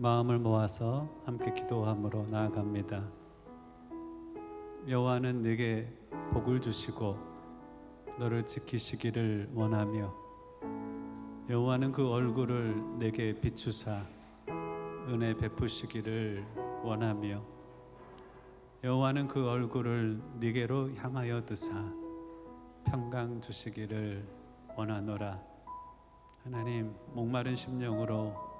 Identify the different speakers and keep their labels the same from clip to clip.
Speaker 1: 마음을 모아서 함께 기도함으로 나아갑니다. 여호와는 내게 복을 주시고 너를 지키시기를 원하며 여호와는 그 얼굴을 내게 비추사 은혜 베푸시기를 원하며 여호와는 그 얼굴을 네게로 향하여 드사 평강 주시기를 원하노라. 하나님, 목마른 심령으로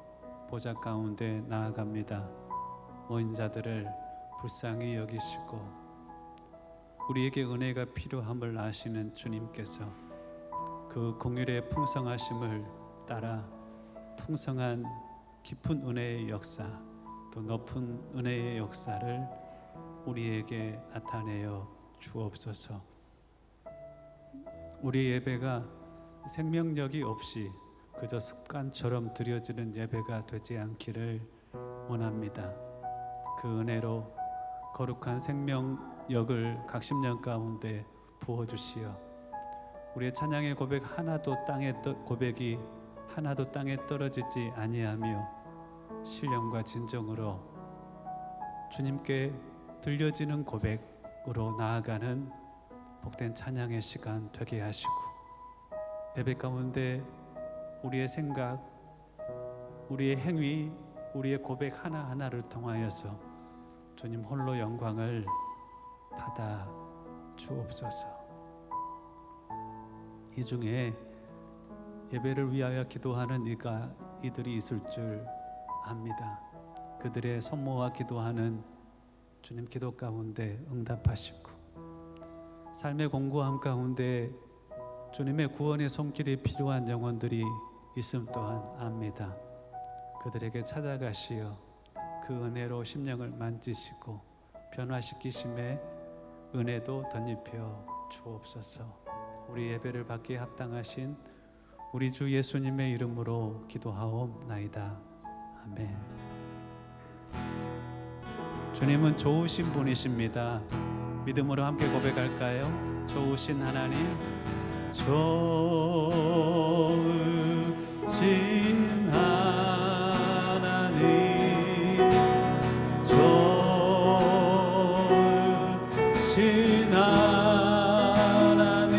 Speaker 1: 보좌 가운데 나아갑니다. 모인 자들을 불쌍히 여기시고 우리에게 은혜가 필요함을 아시는 주님께서 그 공율의 풍성하심을 따라 풍성한 깊은 은혜의 역사, 또 높은 은혜의 역사를 우리에게 나타내어 주옵소서. 우리 예배가 생명력이 없이 그저 습관처럼 드려지는 예배가 되지 않기를 원합니다. 그 은혜로 거룩한 생명력을 각 심령 가운데 부어주시어 우리의 찬양의 고백이 하나도 땅에 떨어지지 아니하며 신령과 진정으로 주님께 들려지는 고백으로 나아가는 복된 찬양의 시간 되게 하시고 예배 가운데 우리의 생각, 우리의 행위, 우리의 고백 하나하나를 통하여서 주님 홀로 영광을 받아 주옵소서. 이 중에 예배를 위하여 기도하는 이들이 있을 줄 압니다. 그들의 손 모아 기도하는 주님 기도 가운데 응답하시고 삶의 공고함 가운데 주님의 구원의 손길이 필요한 영혼들이 있음 또한 압니다. 그들에게 찾아가시어 그 은혜로 심령을 만지시고 변화시키심에 은혜도 덧입혀 주옵소서. 우리 예배를 받기에 합당하신 우리 주 예수님의 이름으로 기도하옵나이다. 아멘. 주님은 좋으신 분이십니다. 믿음으로 함께 고백할까요? 좋으신 하나님, 좋으신 하나님, 좋으신 하나님,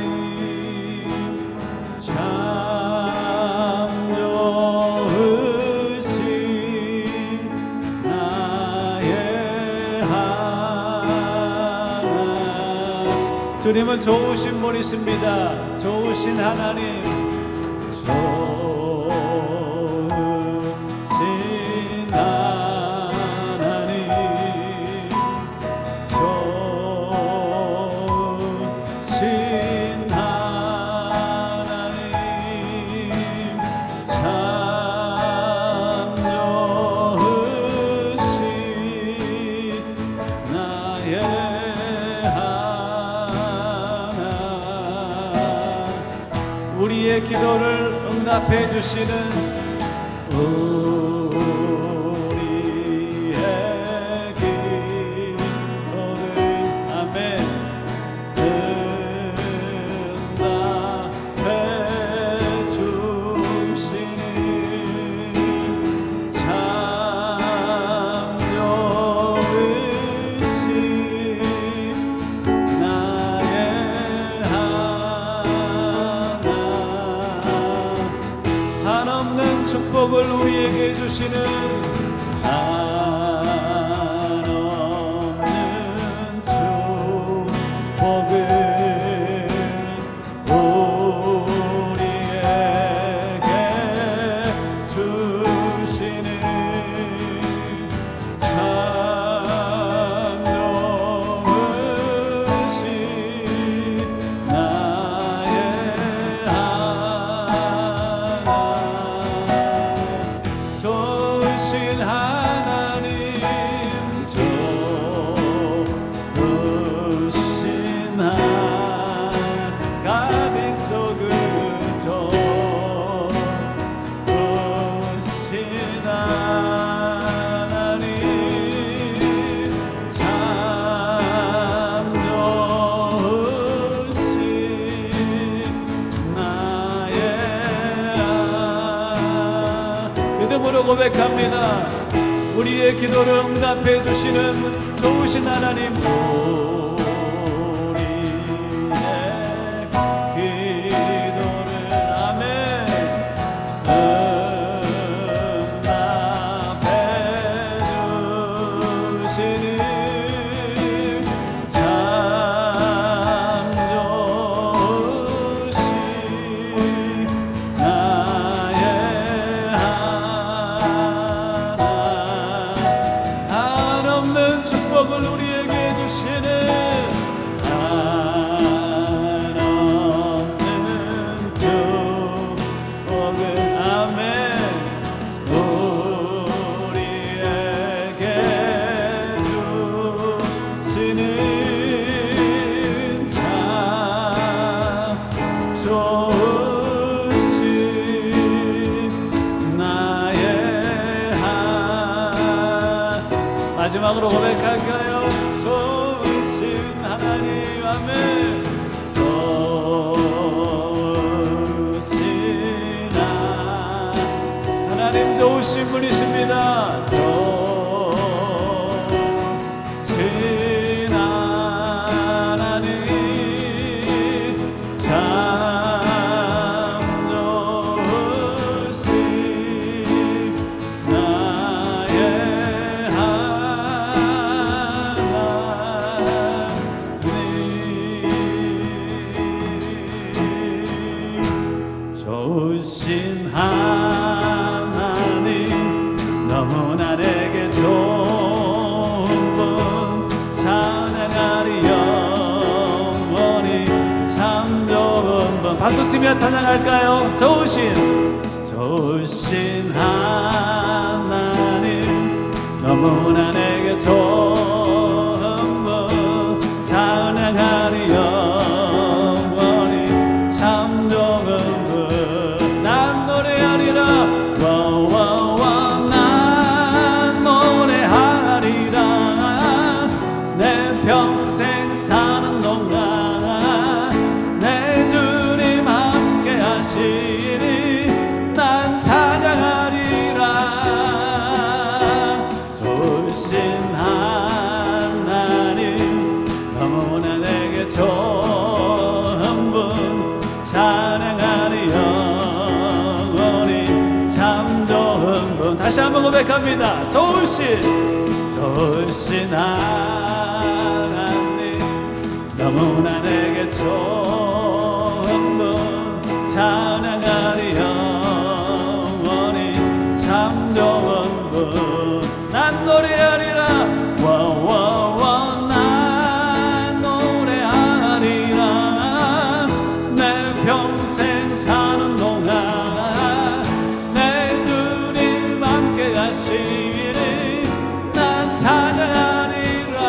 Speaker 1: 참 좋으신 나의 하나님. 주님은 좋으신 분이십니다. 좋으신 하나님, 좋으신 하나님, 좋으신 하나님, 참 좋으신 나의 우리의 기도를 응답해 주시는 우리의 기도를 아멘 응답해 주시는 참 좋으신 나의 한없는 축복을 우리에게 주시는 한없는 축복을 우리에게 주시는 참 좋으신 나의 좋으신 하나님, 좋으신 가비 속을 좋으신 하나님, 참 좋으신 나의 믿음으로 고백합니다. 우리의 기도를 응답해 주시는 좋으신 하나님, 마지막으로 고백할까요? 좋으신 하나님, 아멘. 좋으신 하나님, 좋으신 분이십니다. 좋으신 하나님, 참 좋으신 나의 좋으신 하나님, 너무나 내게 좋은 분, 찬양하리 영원히 참 좋은 분. 박수치며 찬양할까요? 좋으신 하나님, 너무나 내게 좋은 분, 찬양하리 영원히 참 좋은 분. 난 노래하리라, 난 노래하리라. 내 평생 사는 동안 내 주님 함께 하시니 난 찬양하리라. 좋으신 하나님, 너무나 내게 좋은 분, 찬양하리 영원히 참 좋은 분. 다시 한번 고백합니다. 좋으신 하나님, 너무나 내게 좋은 분, 찬양하리 영원히 참 좋은 분. 난 노래하리라, 난 노래하리라. 내 평생 사는 동안 내 주님 함께 가시니 난 찬양하리라.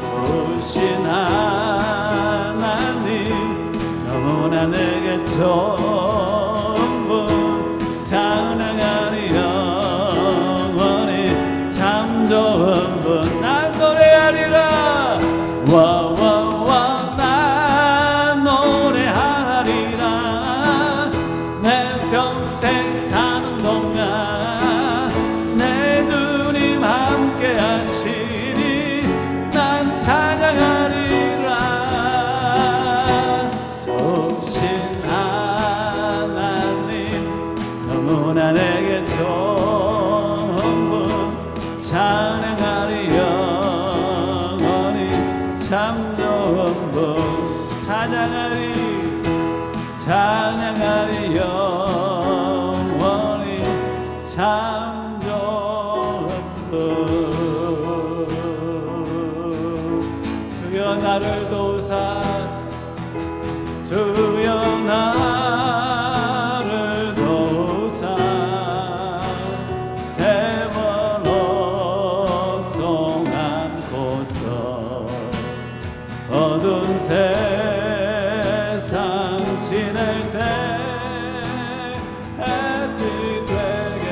Speaker 1: 좋으신 하나님, 너무나 내게 좋은 분, 찬양하리 영원히 참 좋은 분. 난 노래하리라, 난 노래하리라. 내 평생 사는 동안 내 주님 함께 하시니 난 찬양하리라. 좋으신 하나님, 너무나 내게 좋은 분, 찬양하리 영원히 참 좋은 분. 찬양하리 영원히 참 좋은 분. 주여 나를 도우사, 주여 나를 도우사. 세월호 송 안고서 어두운 세상 지낼 때 햇빛 되게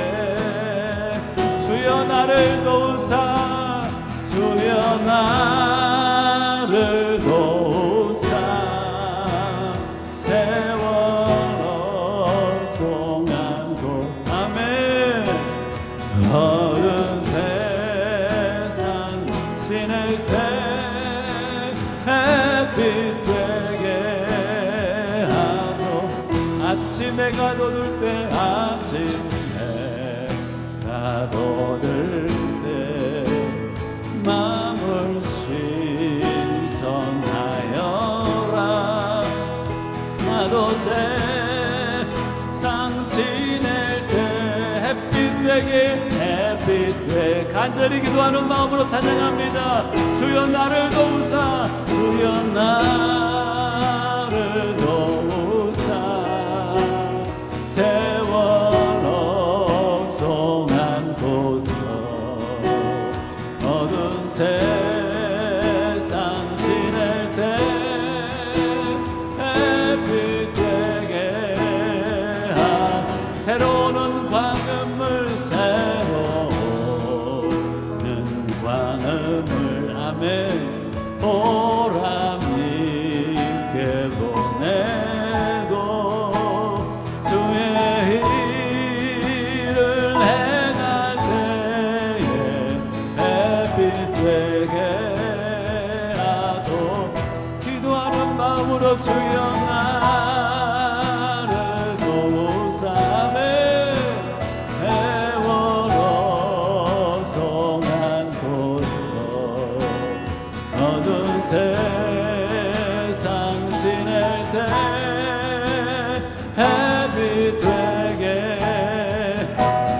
Speaker 1: 주여 나를 도우사, 주여 나를 도우사. 세월호 송 안고, 아멘. 어두운 세상 지낼 때 햇빛 되게 하소. 아침에 가둬둘 때 아침에 가둬둘 때 마음을 신성하여라. 나도 세상 지낼 때 햇빛 되게 햇빛 되 간절히 기도하는 마음으로 찬양합니다. 주여 나를 도우사 주여 나를 도우사 세월호 송한 곳서 어두운 세상 지낼 때 햇빛 되게 새로운 광음을 새로운 광음을 아멘 보람 있게 보내고 주의 일을 행할 때에 햇빛 되게 하소. 기도하는 마음으로 주여 나를 도우사매 세월호 송한 곳서 어두운 세상 지낼 때 햇빛 되게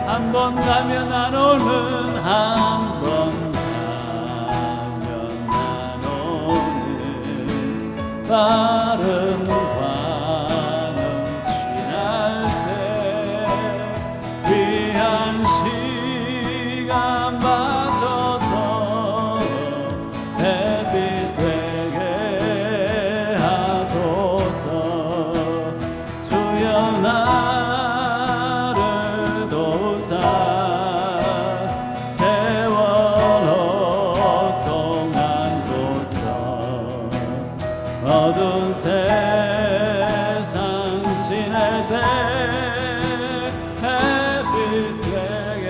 Speaker 1: 한 번 가면 안 오는 한 번 가면 안 오는 빠른 광음 지날 때 귀한 시간 맞춰서 햇빛 되게 하소서. 주여 나를 도우사 세월호 송한 곳서 어두운 세상 지낼 때 햇빛 되게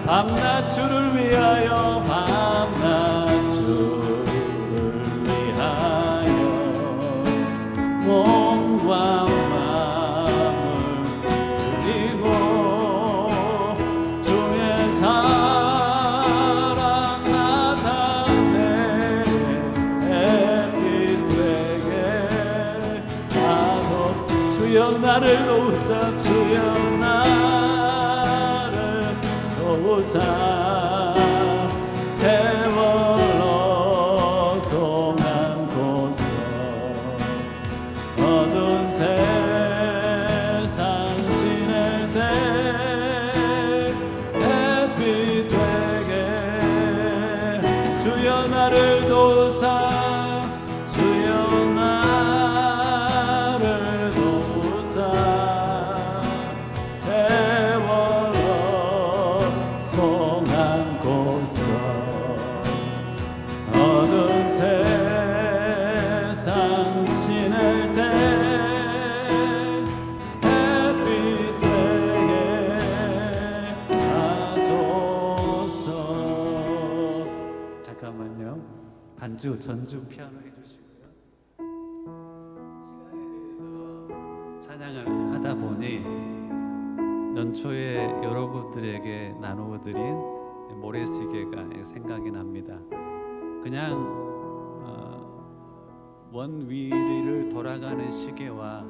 Speaker 1: 밤낮 주를 위하여 밤낮 주를 위하여 몸과 마음을 드리고 주의 사랑 나타내 햇빛 되게 하소. 주여 나를 도우사 주여 나를 도우사 세월호 송한 곳서 어두운 세상 지낼 때 햇빛 되게 주여 나를 도우사 주여 나를 도우사 세월호 송한 곳서 어두운 세상 지낼 때 햇빛 되게 하소서. 잠깐만요. 반주 전주 피아노 해주시고요. 시간에 대해서 찬양을 하다 보니 연초에 여러분들에게 나누어드린 모래시계가 생각이 납니다. 그냥 원 위를 돌아가는 시계와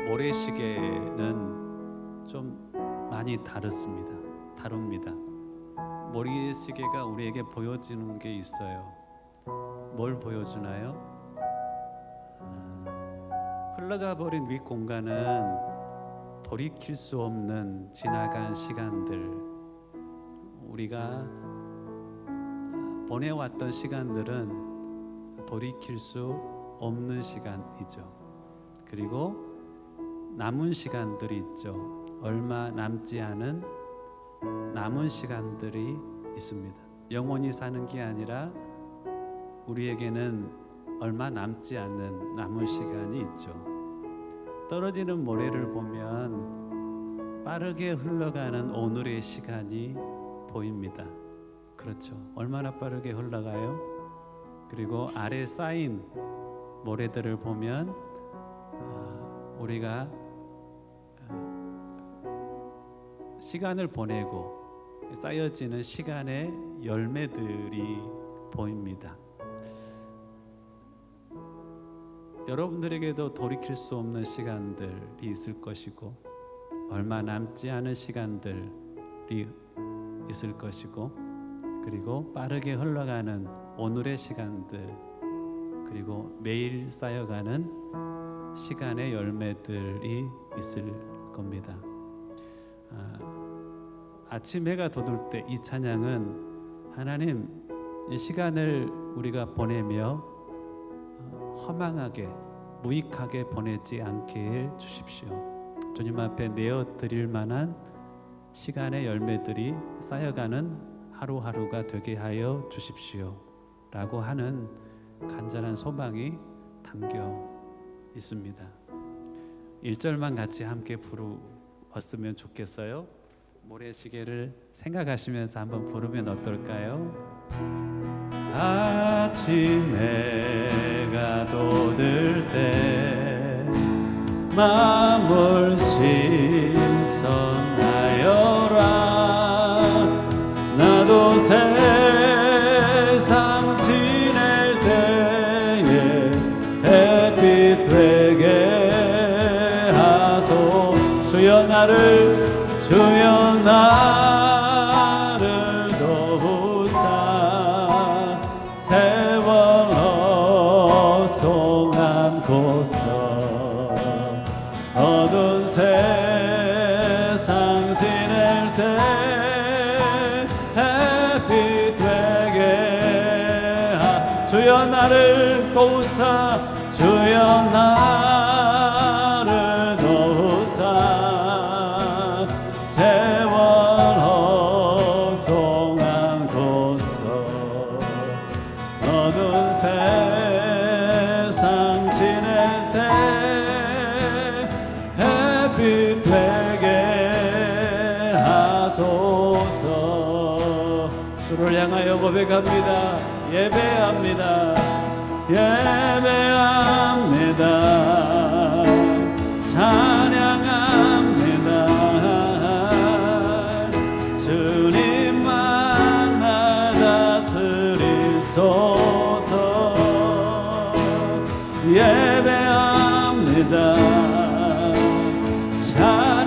Speaker 1: 모래시계는 좀 많이 다릅니다. 모래시계가 우리에게 보여주는 게 있어요. 뭘 보여주나요? 흘러가 버린 윗 공간은 돌이킬 수 없는 지나간 시간들, 우리가 보내왔던 시간들은 돌이킬 수 없는 시간이죠. 그리고 남은 시간들이 있죠. 얼마 남지 않은 남은 시간들이 있습니다. 영원히 사는 게 아니라 우리에게는 얼마 남지 않는 남은 시간이 있죠. 떨어지는 모래를 보면
Speaker 2: 빠르게 흘러가는 오늘의 시간이 보입니다. 그렇죠. 얼마나 빠르게 흘러가요? 그리고 아래 쌓인 모래들을 보면 우리가 시간을 보내고 쌓여지는 시간의 열매들이 보입니다. 여러분들에게도 돌이킬 수 없는 시간들이 있을 것이고 얼마 남지 않은 시간들이 있을 것이고 그리고 빠르게 흘러가는 오늘의 시간들 그리고 매일 쌓여가는 시간의 열매들이 있을 겁니다. 아침 해가 돋을 때 이 찬양은 하나님 이 시간을 우리가 보내며 허망하게 무익하게 보내지 않게 해 주십시오. 주님 앞에 내어 드릴 만한 시간의 열매들이 쌓여가는 하루하루가 되게 하여 주십시오 라고 하는 간절한 소망이 담겨 있습니다. 1절만 같이 함께 부르었으면 좋겠어요. 모래시계를 생각하시면서 한번 부르면 어떨까요? 아침 해가 돋을 때 마음을 신선하여라 나도 세상 지낼 때에 햇빛 되게 하소 주여 나를 도우사 세월 어송한 곳서 어두운 세상 지낼 때 햇빛 되게 주여 나를 도우사 주여 나를 도우사 세월 허송한 곳서 어두운 세상 지낼 때 햇빛 되게 하소서 주를 향하여 고백합니다. 예배합니다. 예배합니다. 찬양합니다. 주님만 날 다스리소서 예배합니다.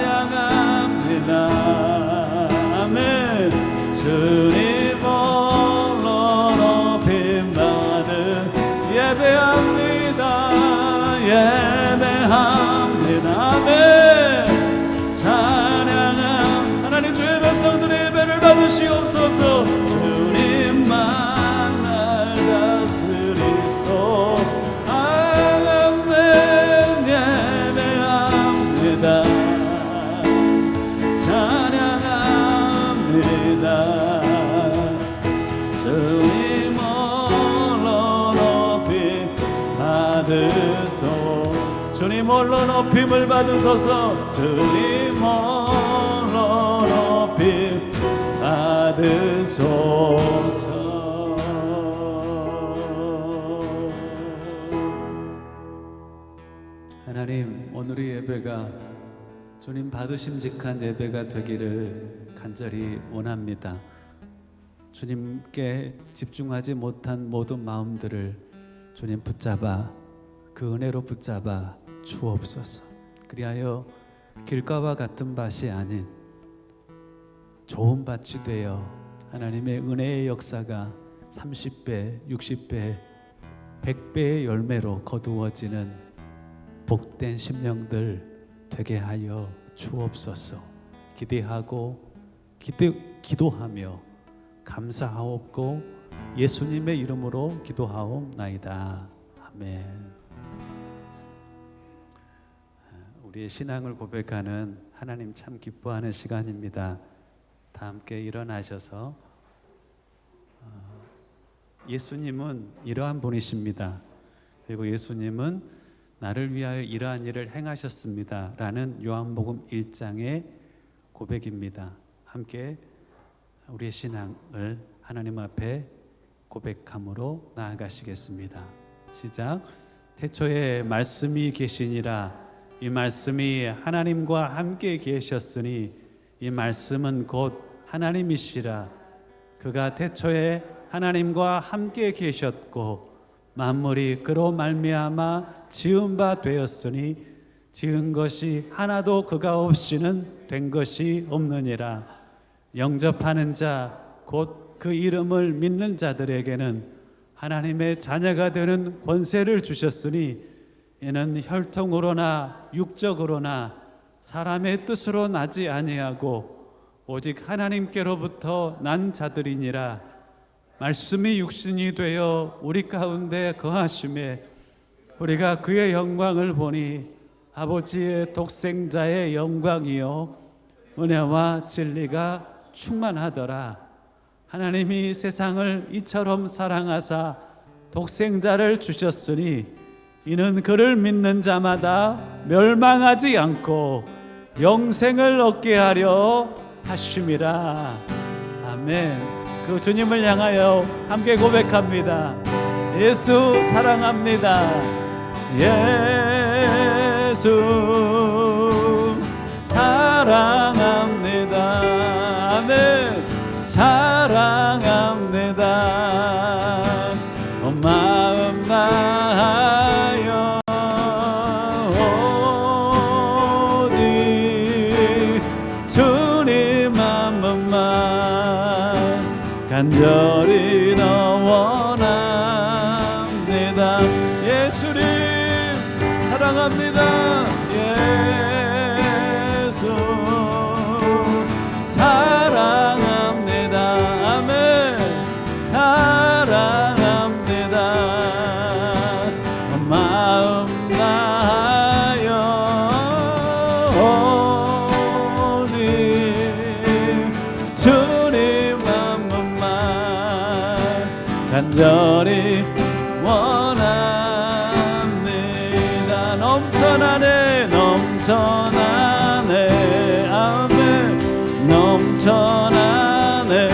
Speaker 2: 찬양합니다. 아멘. 주님 홀로 높임받은 예배합니다. 예배합니다. 아멘. 찬양합니다. 하나님 주의 백성들의 예배를 받으시옵소서. 주님만 날 다스리소. 아멘. 예배합니다. 찬양합니다. 주님 홀로 높임 받으소. 주님 홀로 높임을 받으소서. 주님 홀로 높임 받으소서. 하나님 오늘의 예배가 주님 받으심직한 예배가 되기를 간절히 원합니다. 주님께 집중하지 못한 모든 마음들을 주님 붙잡아 그 은혜로 붙잡아 주옵소서. 그리하여 길가와 같은 밭이 아닌 좋은 밭이 되어 하나님의 은혜의 역사가 30배, 60배, 100배의 열매로 거두어지는 복된 심령들 되게 하여 주옵소서. 기대하고 기도하며 감사하옵고 예수님의 이름으로 기도하옵나이다. 아멘. 우리의 신앙을 고백하는 하나님 참 기뻐하는 시간입니다. 다 함께 일어나셔서 예수님은 이러한 분이십니다. 그리고 예수님은 나를 위하여 이러한 일을 행하셨습니다 라는 요한복음 1장의 고백입니다. 함께 우리의 신앙을 하나님 앞에 고백함으로 나아가시겠습니다. 시작. 태초에 말씀이 계시니라. 이 말씀이 하나님과 함께 계셨으니 이 말씀은 곧 하나님이시라. 그가 태초에 하나님과 함께 계셨고 만물이 그로 말미암아 지은 바 되었으니 지은 것이 하나도 그가 없이는 된 것이 없느니라. 영접하는 자 곧 그 이름을 믿는 자들에게는 하나님의 자녀가 되는 권세를 주셨으니 이는 혈통으로나 육적으로나 사람의 뜻으로 나지 아니하고 오직 하나님께로부터 난 자들이니라. 말씀이 육신이 되어 우리 가운데 거하심에 우리가 그의 영광을 보니 아버지의 독생자의 영광이요 은혜와 진리가 충만하더라. 하나님이 세상을 이처럼 사랑하사 독생자를 주셨으니 이는 그를 믿는 자마다 멸망하지 않고 영생을 얻게 하려 하심이라. 아멘. 그 주님을 향하여 함께 고백합니다. 예수 사랑합니다. 예수 사랑합니다. 아멘. 사랑합니다. 마음 다하여 오직 주님 한 번만 간절히 너 원합니다. 예수님 사랑합니다. 예수 사랑합니다. 아멘. 사랑합니다. 마음 다하여 오직 주님 한 번만 간절히 원합니다. 넘쳐나네 넘쳐나네 아멘. 넘쳐나네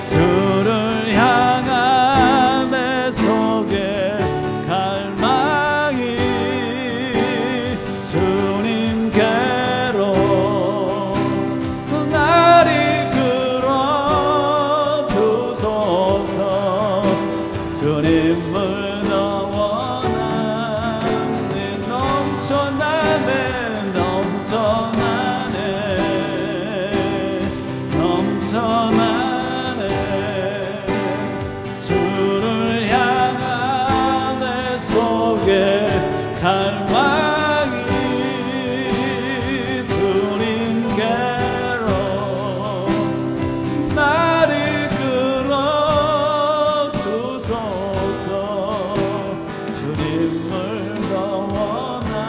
Speaker 2: 주를 향한 내 속에 갈망이 주님께로 날 이끌어 주소서. 주님을 더 원하네. 넘쳐나네 넘쳐나네 넘쳐나네 주를 향한 내 속에 갈망이 주님께로 날 이끌어 주소서. 주님을 더 원합니다.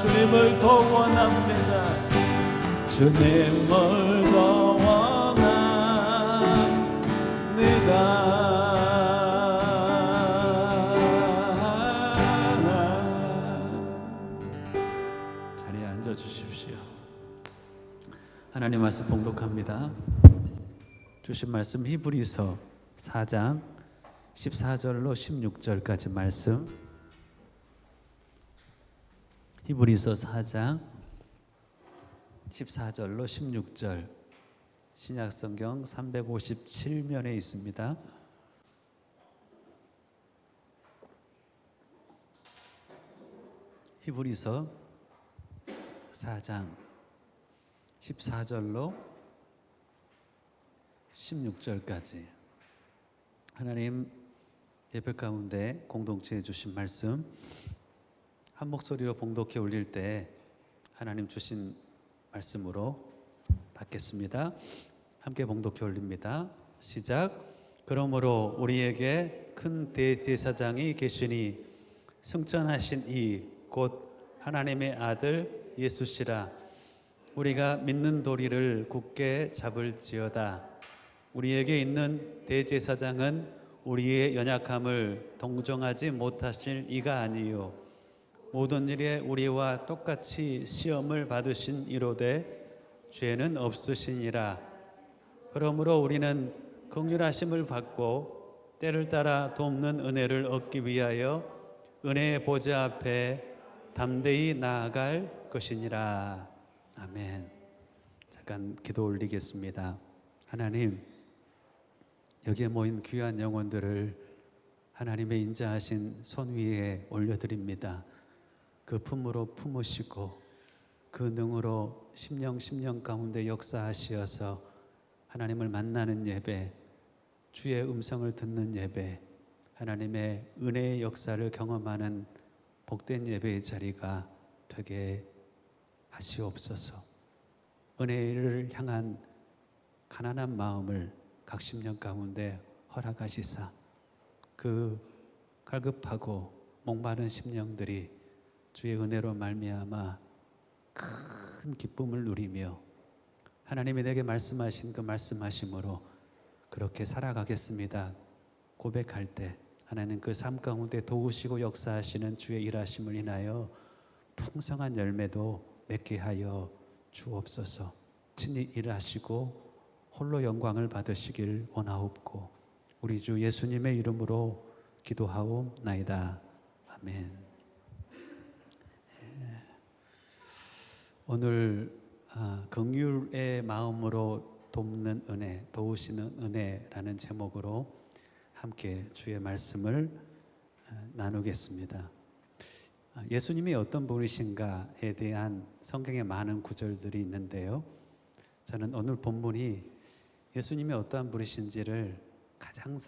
Speaker 2: 주님을 더 원합니다. 주님을 더 원합니다. 자리에 앉아 주십시오. 하나님 말씀 봉독합니다. 주신 말씀 히브리서 4장 14절로 16절까지 말씀. 히브리서 4장 14절로 16절 신약성경 357면에 있습니다. 히브리서 4장 14절로 16절까지 하나님 예배 가운데 공동체에 주신 말씀 한 목소리로 봉독해 올릴 때 하나님 주신 말씀으로 받겠습니다. 함께 봉독해 올립니다. 시작. 그러므로 우리에게 큰 대제사장이 계시니 승천하신 이 곧 하나님의 아들 예수시라. 우리가 믿는 도리를 굳게 잡을지어다. 우리에게 있는 대제사장은 우리의 연약함을 동정하지 못하실 이가 아니요 모든 일에 우리와 똑같이 시험을 받으신 이로되 죄는 없으시니라. 그러므로 우리는 긍휼하심을 받고 때를 따라 돕는 은혜를 얻기 위하여 은혜의 보좌 앞에 담대히 나아갈 것이니라. 아멘. 잠깐 기도 올리겠습니다. 하나님, 여기에 모인 귀한 영혼들을 하나님의 인자하신 손 위에 올려드립니다. 그 품으로 품으시고 그 능으로 심령 가운데 역사하시어서 하나님을 만나는 예배, 주의 음성을 듣는 예배, 하나님의 은혜의 역사를 경험하는 복된 예배의 자리가 되게 하시옵소서. 은혜를 향한 가난한 마음을 각 심령 가운데 허락하시사 그 갈급하고 목마른 심령들이 주의 은혜로 말미암아 큰 기쁨을 누리며 하나님이 내게 말씀하신 그 말씀하심으로 그렇게 살아가겠습니다 고백할 때 하나님 그 삶 가운데 도우시고 역사하시는 주의 일하심을 인하여 풍성한 열매도 맺게 하여 주옵소서. 친히 일하시고 홀로 영광을 받으시길 원하옵고 우리 주 예수님의 이름으로 기도하옵나이다. 아멘. 오늘 긍휼의 마음으로 돕는 은혜, 도우시는 은혜라는 제목으로 함께 주의 말씀을 나누겠습니다. 예수님이 어떤 분이신가에 대한 성경의 많은 구절들이 있는데요. 저는 오늘 본문이 예수님이 어떠한 분이신지를 가장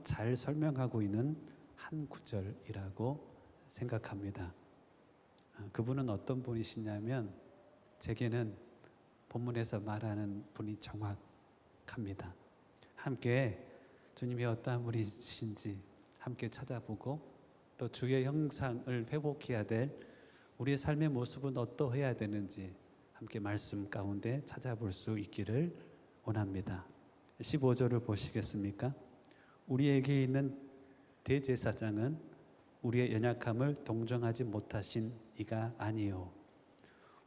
Speaker 2: 잘 설명하고 있는 한 구절이라고 생각합니다. 그분은 어떤 분이시냐면 제게는 본문에서 말하는 분이 정확합니다. 함께 주님이 어떠한 분이신지 함께 찾아보고 또 주의 형상을 회복해야 될 우리의 삶의 모습은 어떠해야 되는지 함께 말씀 가운데 찾아볼 수 있기를 원합니다. 15절을 보시겠습니까? 우리에게 있는 대제사장은 우리의 연약함을 동정하지 못하신 이가 아니요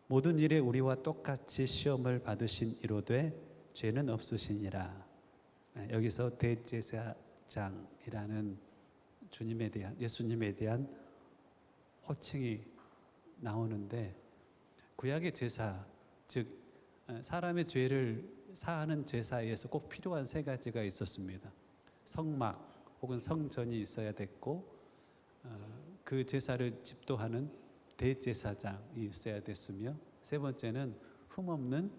Speaker 2: 모든 일에 우리와 똑같이 시험을 받으신 이로되 죄는 없으시니라. 여기서 대제사장이라는 예수님에 대한 호칭이 나오는데 구약의 제사, 즉 사람의 죄를 사하는 제사에서 꼭 필요한 세 가지가 있었습니다. 성막 혹은 성전이 있어야 됐고 그 제사를 집도하는 대제사장이 있어야 됐으며 세 번째는 흠없는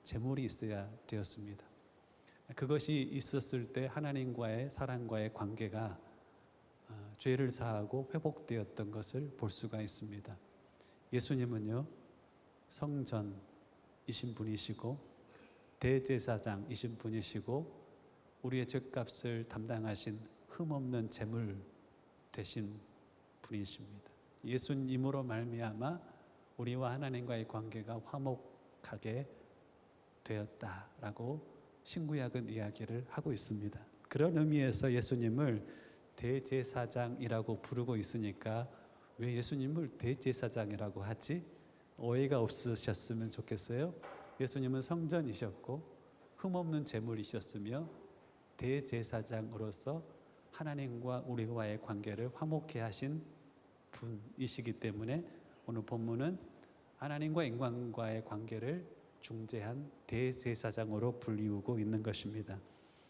Speaker 2: 제물이 있어야 되었습니다. 그것이 있었을 때 하나님과의 사람과의 관계가 죄를 사하고 회복되었던 것을 볼 수가 있습니다. 예수님은요 성전이신 분이시고 대제사장이신 분이시고 우리의 죄값을 담당하신 흠없는 제물 되신 분이십니다. 예수님으로 말미암아 우리와 하나님과의 관계가 화목하게 되었다라고 신구약은 이야기를 하고 있습니다. 그런 의미에서 예수님을 대제사장이라고 부르고 있으니까 왜 예수님을 대제사장이라고 하지? 오해가 없으셨으면 좋겠어요. 예수님은 성전이셨고 흠없는 제물이셨으며 대제사장으로서 하나님과 우리와의 관계를 화목케 하신 분이시기 때문에 오늘 본문은 하나님과 인간과의 관계를 중재한 대제사장으로 불리우고 있는 것입니다.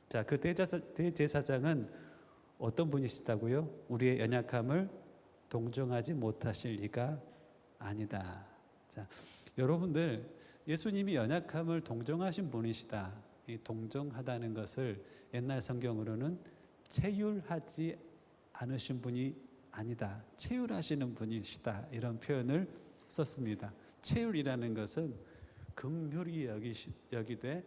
Speaker 2: 자, 그 대제사장은 어떤 분이시다고요? 우리의 연약함을 동정하지 못하실 리가 아니다. 자, 여러분들 예수님이 연약함을 동정하신 분이시다. 이 동정하다는 것을 옛날 성경으로는 체휼하지 않으신 분이 아니다. 체휼하시는 분이시다. 이런 표현을 썼습니다. 체휼이라는 것은 긍휼히 여기되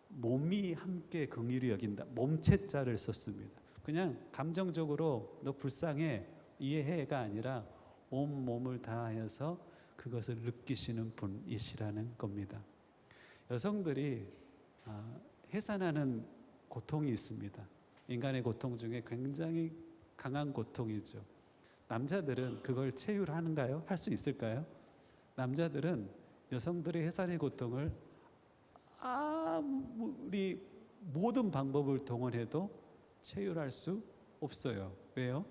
Speaker 2: 몸이 함께 긍휼히 여긴다. 몸체자를 썼습니다. 그냥 감정적으로 너 불쌍해 이해해가 아니라 온 몸을 다하여서 그것을 느끼시는 분이시라는 겁니다. 여성들이 해산하는 고통이 있습니다. 인간의 고통 중에 굉장히 강한 고통이죠. 남자들은 그걸 체휼하는가요? 할 수 있을까요? 남자들은 여성들의 해산의 고통을 아무리 모든 방법을 동원해도 체휼할 수 없어요. 왜요?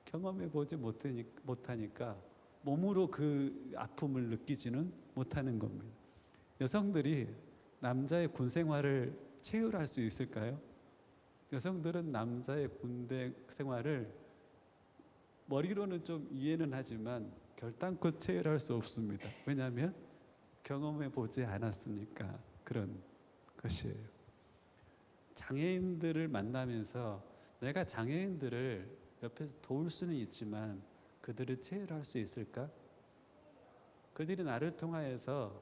Speaker 2: 경험해 보지 못하니까 몸으로 그 아픔을 느끼지는 못하는 겁니다. 여성들이 남자의 군 생활을 체휼할 수 있을까요? 여성들은 남자의 군대 생활을 머리로는 좀 이해는 하지만 결단코 체휼할 수 없습니다. 왜냐하면 경험해 보지 않았으니까 그런 것이에요. 장애인들을 만나면서 내가 장애인들을 옆에서 도울 수는 있지만 그들을 체휼할 수 있을까? 그들이 나를 통하여서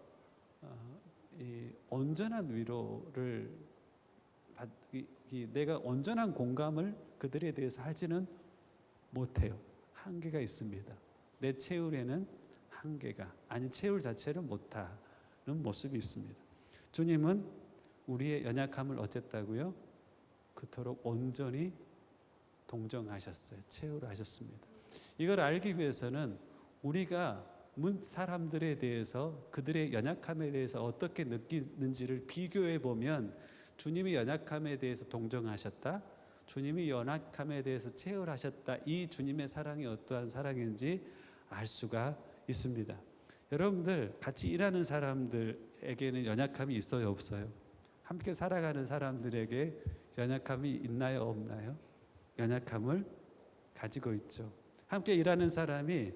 Speaker 2: 이 온전한 위로를 내가 온전한 공감을 그들에 대해서 하지는 못해요. 한계가 있습니다. 내 체휼에는 한계가 아니 체휼 자체를 못하는 모습이 있습니다. 주님은 우리의 연약함을 어쨌다고요? 그토록 온전히 동정하셨어요. 체휼하셨습니다. 이걸 알기 위해서는 우리가 사람들에 대해서 그들의 연약함에 대해서 어떻게 느끼는지를 비교해 보면 주님이 연약함에 대해서 동정하셨다. 주님이 연약함에 대해서 체휼하셨다. 이 주님의 사랑이 어떠한 사랑인지 알 수가 있습니다. 여러분들 같이 일하는 사람들에게는 연약함이 있어요, 없어요? 함께 살아가는 사람들에게 연약함이 있나요, 없나요? 연약함을 가지고 있죠. 함께 일하는 사람이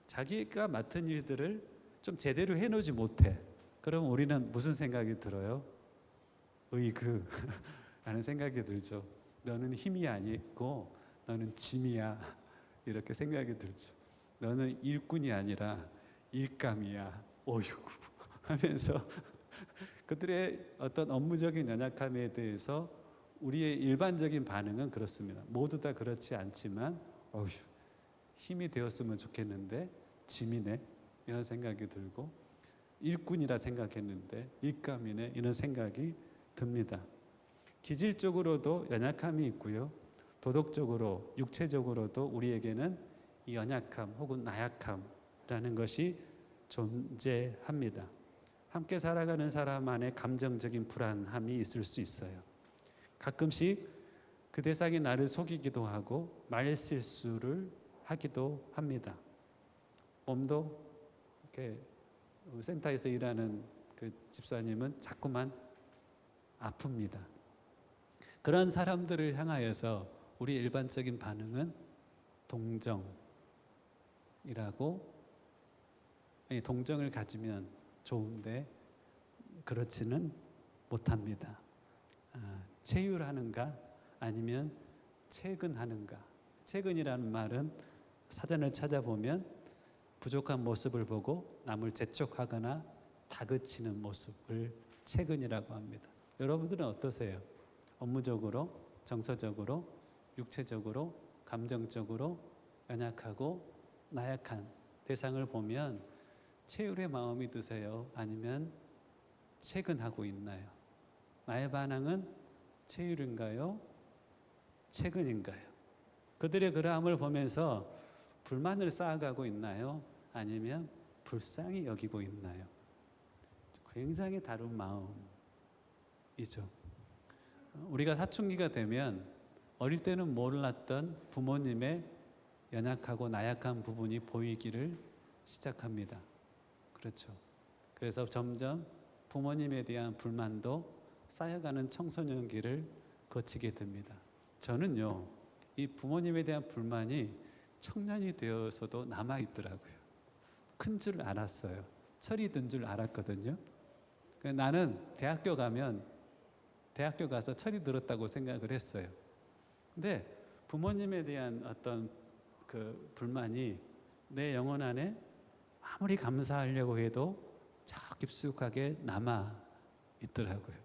Speaker 2: 자기가 맡은 일들을 좀 제대로 해놓지 못해. 그럼 우리는 무슨 생각이 들어요? 으이그 라는 생각이 들죠. 너는 힘이 아니고 너는 짐이야. 이렇게 생각이 들죠. 너는 일꾼이 아니라 일감이야. 어이구 하면서 그들의 어떤 업무적인 연약함에 대해서 우리의 일반적인 반응은 그렇습니다. 모두 다 그렇지 않지만 어휴 힘이 되었으면 좋겠는데 짐이네 이런 생각이 들고 일꾼이라 생각했는데 일감이네 이런 생각이 듭니다. 기질적으로도 연약함이 있고요. 도덕적으로 육체적으로도 우리에게는 이 연약함 혹은 나약함이라는 것이 존재합니다. 함께 살아가는 사람 안에 감정적인 불안함이 있을 수 있어요. 가끔씩 그 대상이 나를 속이기도 하고 말실수를 하기도 합니다. 몸도 이렇게 센터에서 일하는 그 집사님은 자꾸만 아픕니다. 그런 사람들을 향하여서 우리 일반적인 반응은 동정을 가지면 좋은데 그렇지는 못합니다. 체휼하는가 아니면 채근하는가. 채근이라는 말은 사전을 찾아보면 부족한 모습을 보고 남을 재촉하거나 다그치는 모습을 채근이라고 합니다. 여러분들은 어떠세요? 업무적으로, 정서적으로, 육체적으로, 감정적으로 연약하고 나약한 대상을 보면 체휼의 마음이 드세요? 아니면 채근하고 있나요? 나의 반응은 체휼인가요? 채근인가요? 그들의 그러함을 보면서 불만을 쌓아가고 있나요? 아니면 불쌍히 여기고 있나요? 굉장히 다른 마음이죠. 우리가 사춘기가 되면 어릴 때는 몰랐던 부모님의 연약하고 나약한 부분이 보이기를 시작합니다. 그렇죠. 그래서 점점 부모님에 대한 불만도 쌓여가는 청소년기를 거치게 됩니다. 저는요, 이 부모님에 대한 불만이 청년이 되어서도 남아있더라고요. 큰 줄 알았어요. 철이 든 줄 알았거든요. 나는 대학교 가서 철이 들었다고 생각을 했어요. 근데 부모님에 대한 어떤 그 불만이 내 영혼 안에 아무리 감사하려고 해도 저 깊숙하게 남아 있더라고요.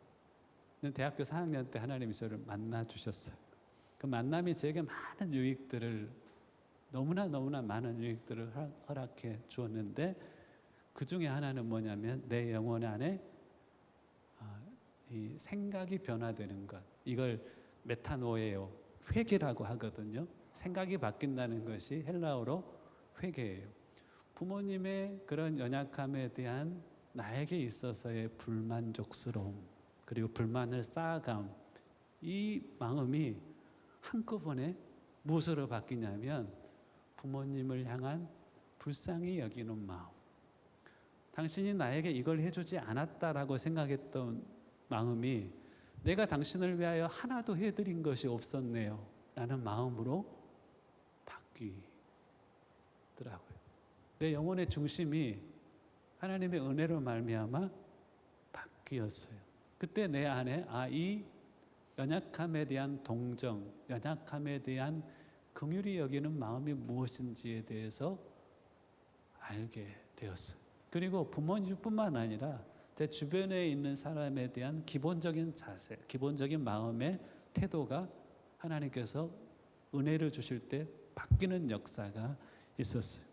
Speaker 2: 근데 대학교 4학년 때 하나님이 저를 만나 주셨어요. 그 만남이 제게 많은 유익들을 너무나 많은 유익들을 허락해 주었는데 그 중에 하나는 뭐냐면 내 영혼 안에 이 생각이 변화되는 것. 이걸 메타노예요. 회개라고 하거든요. 생각이 바뀐다는 것이 헬라어로 회개예요. 부모님의 그런 연약함에 대한 나에게 있어서의 불만족스러움, 그리고 불만을 쌓아감, 이 마음이 한꺼번에 무엇으로 바뀌냐면 부모님을 향한 불쌍히 여기는 마음. 당신이 나에게 이걸 해주지 않았다라고 생각했던 마음이 내가 당신을 위하여 하나도 해드린 것이 없었네요 라는 마음으로 바뀌더라고요. 내 영혼의 중심이 하나님의 은혜로 말미암아 바뀌었어요. 그때 내 안에 이 연약함에 대한 동정, 연약함에 대한 긍휼히 여기는 마음이 무엇인지에 대해서 알게 되었어요. 그리고 부모님뿐만 아니라 제 주변에 있는 사람에 대한 기본적인 자세, 기본적인 마음의 태도가 하나님께서 은혜를 주실 때 바뀌는 역사가 있었어요.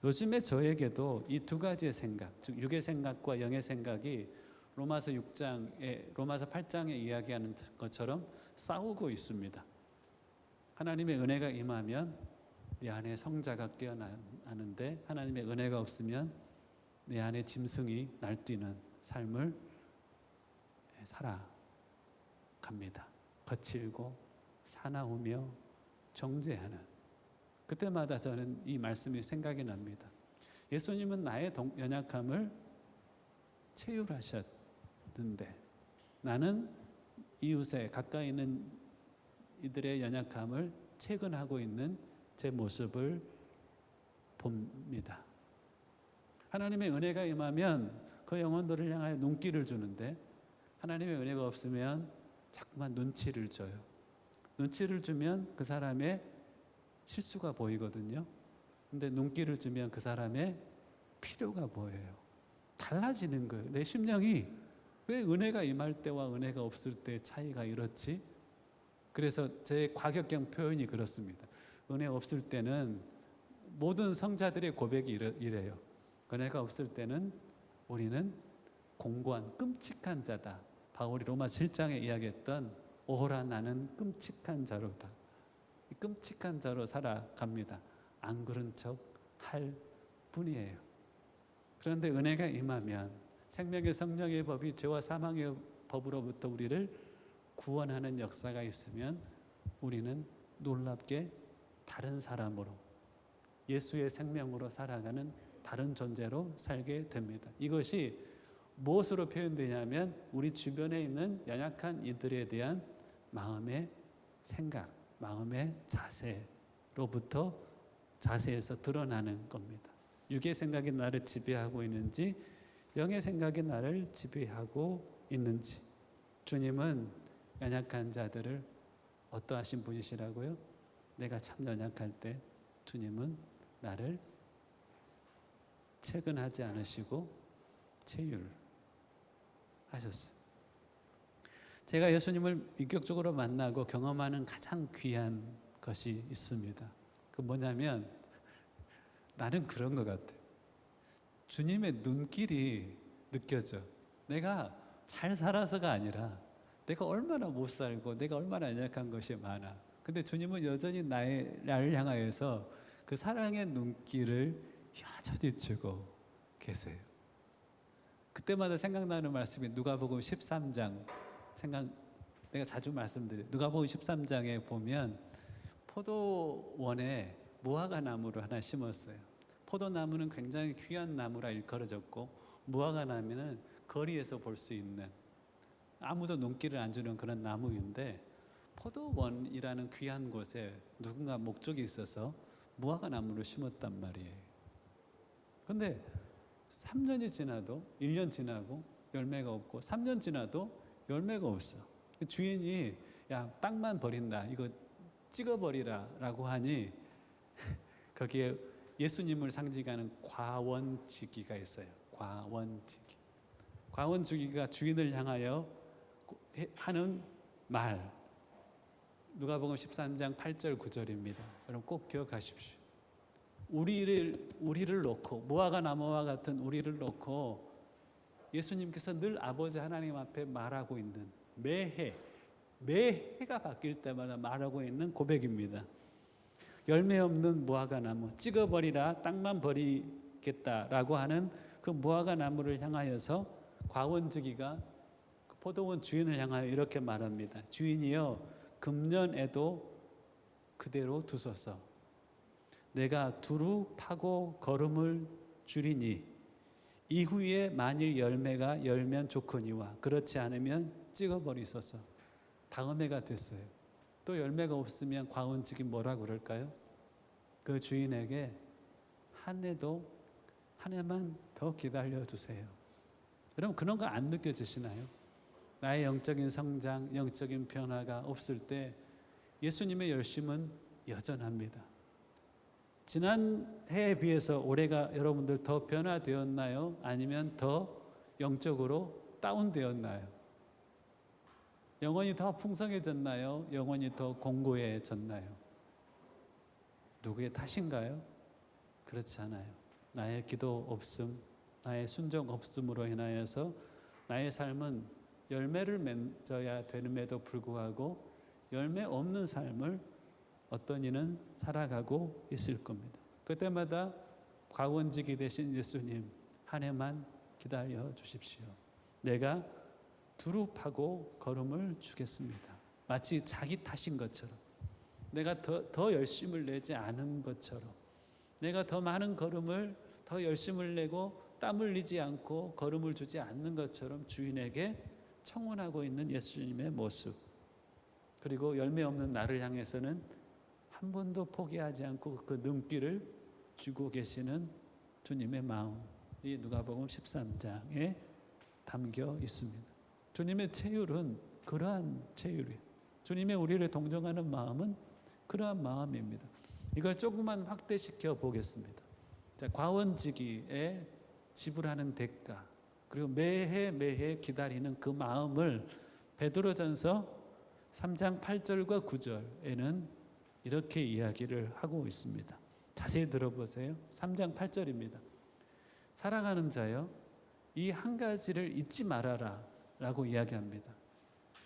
Speaker 2: 요즘에 저에게도 이 두 가지의 생각, 즉 육의 생각과 영의 생각이 로마서 8장에 이야기하는 것처럼 싸우고 있습니다. 하나님의 은혜가 임하면 내 안에 성자가 깨어나는데 하나님의 은혜가 없으면 내 안에 짐승이 날뛰는 삶을 살아갑니다. 거칠고 사나우며 정죄하는. 그때마다 저는 이 말씀이 생각이 납니다. 예수님은 나의 연약함을 체휼하셨는데 나는 이웃에 가까이 있는 이들의 연약함을 체근하고 있는 제 모습을 봅니다. 하나님의 은혜가 임하면 그 영혼들을 향하여 눈길을 주는데 하나님의 은혜가 없으면 자꾸만 눈치를 줘요. 눈치를 주면 그 사람의 실수가 보이거든요. 근데 눈길을 주면 그 사람의 필요가 보여요. 달라지는 거예요. 내 심령이 왜 은혜가 임할 때와 은혜가 없을 때 차이가 이렇지? 그래서 제 과격형 표현이 그렇습니다. 은혜 없을 때는 모든 성자들의 고백이 이래요. 은혜가 없을 때는 우리는 공고한 끔찍한 자다. 바울이 로마 7장에 이야기했던 오호라 나는 끔찍한 자로다. 끔찍한 자로 살아갑니다. 안 그런 척 할 뿐이에요. 그런데 은혜가 임하면 생명의 성령의 법이 죄와 사망의 법으로부터 우리를 구원하는 역사가 있으면 우리는 놀랍게 다른 사람으로 예수의 생명으로 살아가는 다른 존재로 살게 됩니다. 이것이 무엇으로 표현되냐면 우리 주변에 있는 연약한 이들에 대한 마음의 생각, 마음의 자세에서 드러나는 겁니다. 육의 생각이 나를 지배하고 있는지 영의 생각이 나를 지배하고 있는지. 주님은 연약한 자들을 어떠하신 분이시라고요? 내가 참 연약할 때 주님은 나를 체근하지 않으시고 체휼하셨어요. 제가 예수님을 인격적으로 만나고 경험하는 가장 귀한 것이 있습니다. 그 뭐냐면 나는 그런 것 같아. 주님의 눈길이 느껴져. 내가 잘 살아서가 아니라 내가 얼마나 못 살고 내가 얼마나 연약한 것이 많아. 근데 주님은 여전히 나를 향하여서 그 사랑의 눈길을 여전히 주고 계세요. 그때마다 생각나는 말씀이 누가복음 13장 내가 자주 말씀드려요. 누가복음 13장에 보면 포도원에 무화과 나무를 하나 심었어요. 포도나무는 굉장히 귀한 나무라 일컬어졌고 무화과 나무는 거리에서 볼 수 있는 아무도 눈길을 안 주는 그런 나무인데 포도원이라는 귀한 곳에 누군가 목적이 있어서 무화과 나무를 심었단 말이에요. 그런데 3년이 지나도 1년 지나고 열매가 없고 3년 지나도 열매가 없어. 주인이 야 땅만 버린다. 이거 찍어버리라 라고 하니 거기에 예수님을 상징하는 과원지기가 있어요. 과원지기가 주인을 향하여 하는 말 누가복음 13장 8절 9절입니다. 여러분 꼭 기억하십시오. 우리를 놓고 무화과 나무와 같은 우리를 놓고 예수님께서 늘 아버지 하나님 앞에 말하고 있는 매해가 바뀔 때마다 말하고 있는 고백입니다. 열매 없는 무화과 나무 찍어버리라, 땅만 버리겠다라고 하는 그 무화과 나무를 향하여서 과원지기가 그 포도원 주인을 향하여 이렇게 말합니다. 주인이여, 금년에도 그대로 두소서. 내가 두루 파고 거름을 주리니 이후에 만일 열매가 열면 좋거니와 그렇지 않으면 찍어버리소서. 다음 해가 됐어요. 또 열매가 없으면 과원직이 뭐라 그럴까요? 그 주인에게 한 해만 더 기다려 주세요. 여러분, 그런 거 안 느껴지시나요? 나의 영적인 성장, 영적인 변화가 없을 때 예수님의 열심은 여전합니다. 지난 해에 비해서 올해가 여러분들 더 변화되었나요? 아니면 더 영적으로 다운되었나요? 영혼이 더 풍성해졌나요? 영혼이 더 공고해졌나요? 누구의 탓인가요? 그렇지 않아요. 나의 기도 없음, 나의 순종 없음으로 인하여서 나의 삶은 열매를 맺어야 되는데도 불구하고 열매 없는 삶을 어떤 이는 살아가고 있을 겁니다. 그때마다 과원직이 되신 예수님, 한 해만 기다려 주십시오. 내가 두루 파고 걸음을 주겠습니다. 마치 자기 탓인 것처럼, 내가 더 열심을 내지 않은 것처럼, 내가 더 많은 걸음을 더 열심을 내고 땀 흘리지 않고 걸음을 주지 않는 것처럼 주인에게 청혼하고 있는 예수님의 모습, 그리고 열매 없는 나를 향해서는 한 번도 포기하지 않고 그 눈길을 주고 계시는 주님의 마음, 이 누가복음 13장에 담겨 있습니다. 주님의 체휼은 그러한 체휼이에요. 주님의 우리를 동정하는 마음은 그러한 마음입니다. 이걸 조금만 확대시켜 보겠습니다. 자, 과원지기에 지불하는 대가, 그리고 매해 기다리는 그 마음을 베드로전서 3장 8절과 9절에는 이렇게 이야기를 하고 있습니다. 자세히 들어보세요. 3장 8절입니다. 사랑하는 자여, 이 한 가지를 잊지 말아라 라고 이야기합니다.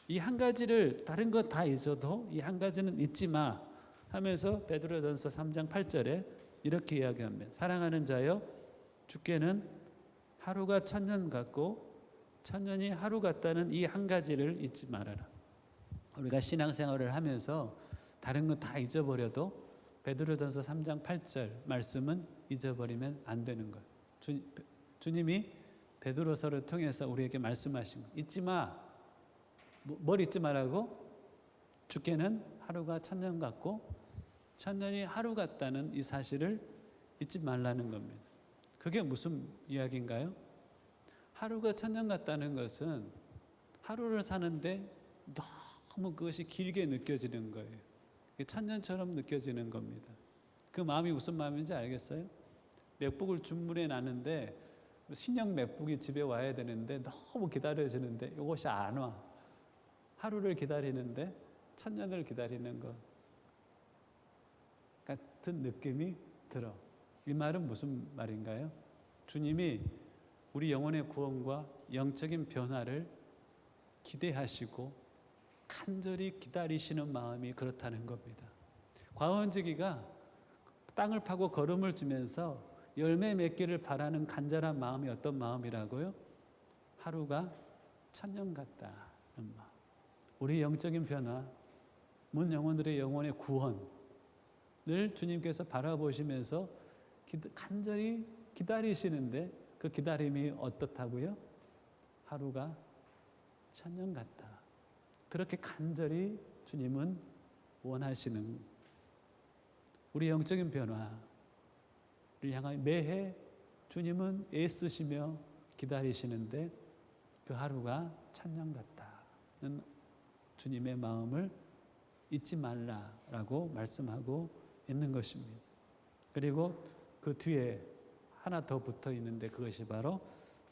Speaker 2: 이 한 가지를, 다른 거 다 잊어도 이 한 가지는 잊지 마 하면서 베드로전서 3장 8절에 이렇게 이야기합니다. 사랑하는 자여, 주께는 하루가 천년 같고 천년이 하루 같다는 이 한 가지를 잊지 말아라. 우리가 신앙생활을 하면서 다른 거 다 잊어버려도 베드로전서 3장 8절 말씀은 잊어버리면 안 되는 거예요. 주님이 베드로서를 통해서 우리에게 말씀하신 거, 잊지 마. 뭘 잊지 말라고? 주께는 하루가 천년 같고 천년이 하루 같다는 이 사실을 잊지 말라는 겁니다. 그게 무슨 이야기인가요? 하루가 천년 같다는 것은 하루를 사는데 너무 그것이 길게 느껴지는 거예요. 천년처럼 느껴지는 겁니다. 그 마음이 무슨 마음인지 알겠어요? 맥북을 주문해 놨는데 신형 맥북이 집에 와야 되는데 너무 기다려지는데 이것이 안 와. 하루를 기다리는데 천년을 기다리는 것 같은 느낌이 들어. 이 말은 무슨 말인가요? 주님이 우리 영혼의 구원과 영적인 변화를 기대하시고 간절히 기다리시는 마음이 그렇다는 겁니다. 과원지기가 땅을 파고 거름을 주면서 열매 맺기를 바라는 간절한 마음이 어떤 마음이라고요? 하루가 천년 같다는 마음. 우리 영적인 변화, 문 영혼들의 영혼의 구원을 주님께서 바라보시면서 간절히 기다리시는데 그 기다림이 어떻다고요? 하루가 천년 같다. 그렇게 간절히 주님은 원하시는, 우리 영적인 변화를 향하여 매해 주님은 애쓰시며 기다리시는데 그 하루가 천년 같다는 주님의 마음을 잊지 말라라고 말씀하고 있는 것입니다. 그리고 그 뒤에 하나 더 붙어 있는데 그것이 바로